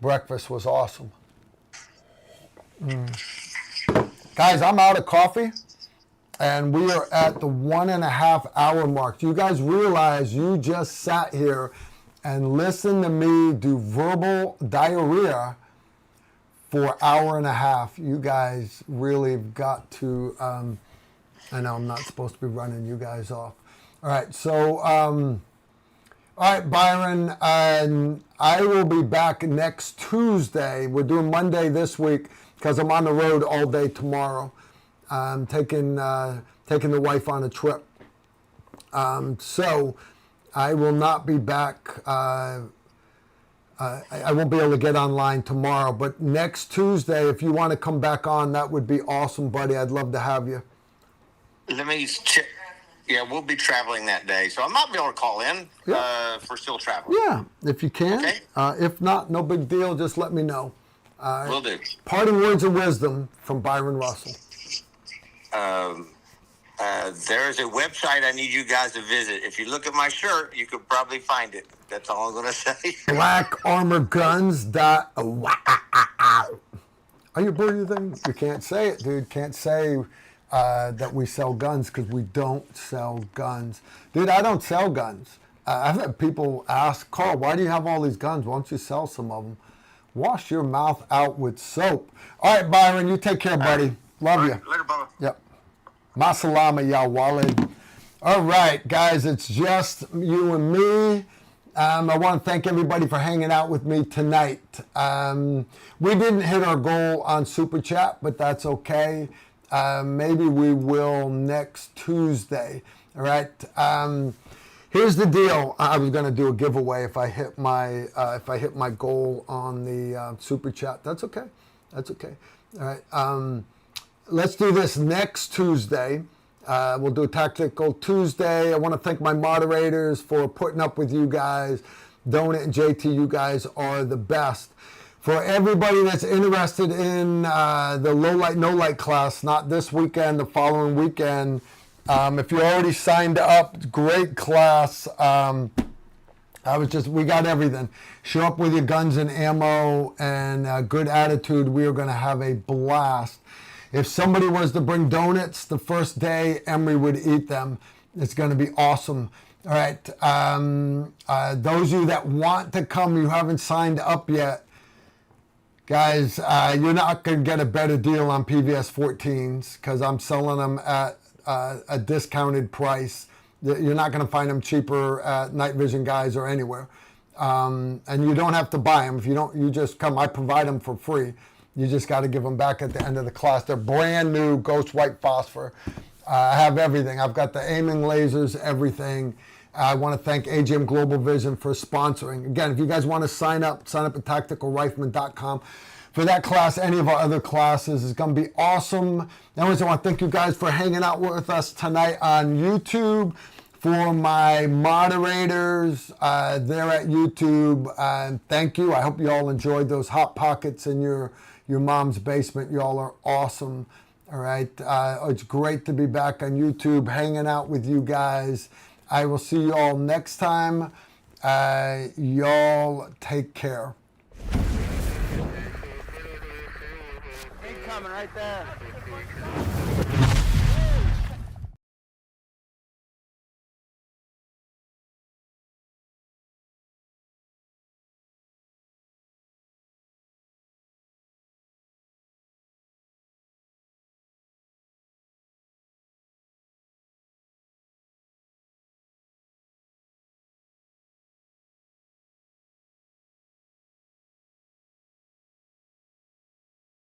breakfast was awesome. Guys, I'm out of coffee, and we are at the 1.5 hour mark. You guys realize you just sat here and listened to me do verbal diarrhea for 1.5 hours. You guys really have got to... I know I'm not supposed to be running you guys off. All right, so, all right, Byron, I will be back next Tuesday. We're doing Monday this week because I'm on the road all day tomorrow. I'm taking the wife on a trip. So I will not be back. I won't be able to get online tomorrow, but next Tuesday, if you want to come back on, that would be awesome, buddy. I'd love to have you. Let me check. Yeah, we'll be traveling that day, so I might be able to call in if we're still traveling. Yeah, if you can. Okay. If not, no big deal. Just let me know. Will do. Parting words of wisdom from Byron Russell. There's a website I need you guys to visit. If you look at my shirt, you could probably find it. That's all I'm going to say. BlackArmorGuns. Are you burning thing? You can't say it, dude. Can't say that we sell guns because we don't sell guns. Dude, I don't sell guns. I've had people ask, Carl, why do you have all these guns? Why don't you sell some of them? Wash your mouth out with soap. All right, Byron, you take care, buddy. Love you. Later, Bubba. Yep. Masalama, ya walid. All right, guys, it's just you and me. I want to thank everybody for hanging out with me tonight. We didn't hit our goal on Super Chat, but that's okay. Maybe we will next Tuesday. All right. Here's the deal. I was going to do a giveaway if I hit my goal on the Super Chat. That's okay. That's okay. All right. Let's do this next Tuesday. We'll do a Tactical Tuesday. I want to thank my moderators for putting up with you guys. Donut and JT, you guys are the best. For everybody that's interested in the low light, no light class, not this weekend, the following weekend, if you already signed up, great class. We got everything. Show up with your guns and ammo and good attitude. We are going to have a blast. If somebody was to bring donuts the first day, Emery would eat them. It's going to be awesome. All right. Those of you that want to come, you haven't signed up yet, guys, you're not going to get a better deal on PVS 14s because I'm selling them at a discounted price. You're not going to find them cheaper at Night Vision Guys or anywhere. And you don't have to buy them. If you don't, you just come. I provide them for free. You just got to give them back at the end of the class. They're brand new Ghost White Phosphor. I have everything. I've got the aiming lasers, everything. I want to thank AGM Global Vision for sponsoring. Again, if you guys want to sign up at tacticalrifleman.com for that class, any of our other classes. It's going to be awesome. Anyways, I want to thank you guys for hanging out with us tonight on YouTube. For my moderators there at YouTube, thank you. I hope you all enjoyed those Hot Pockets in your mom's basement. You all are awesome. All right. It's great to be back on YouTube, hanging out with you guys. I will see you all next time. Y'all take care. Incoming right there.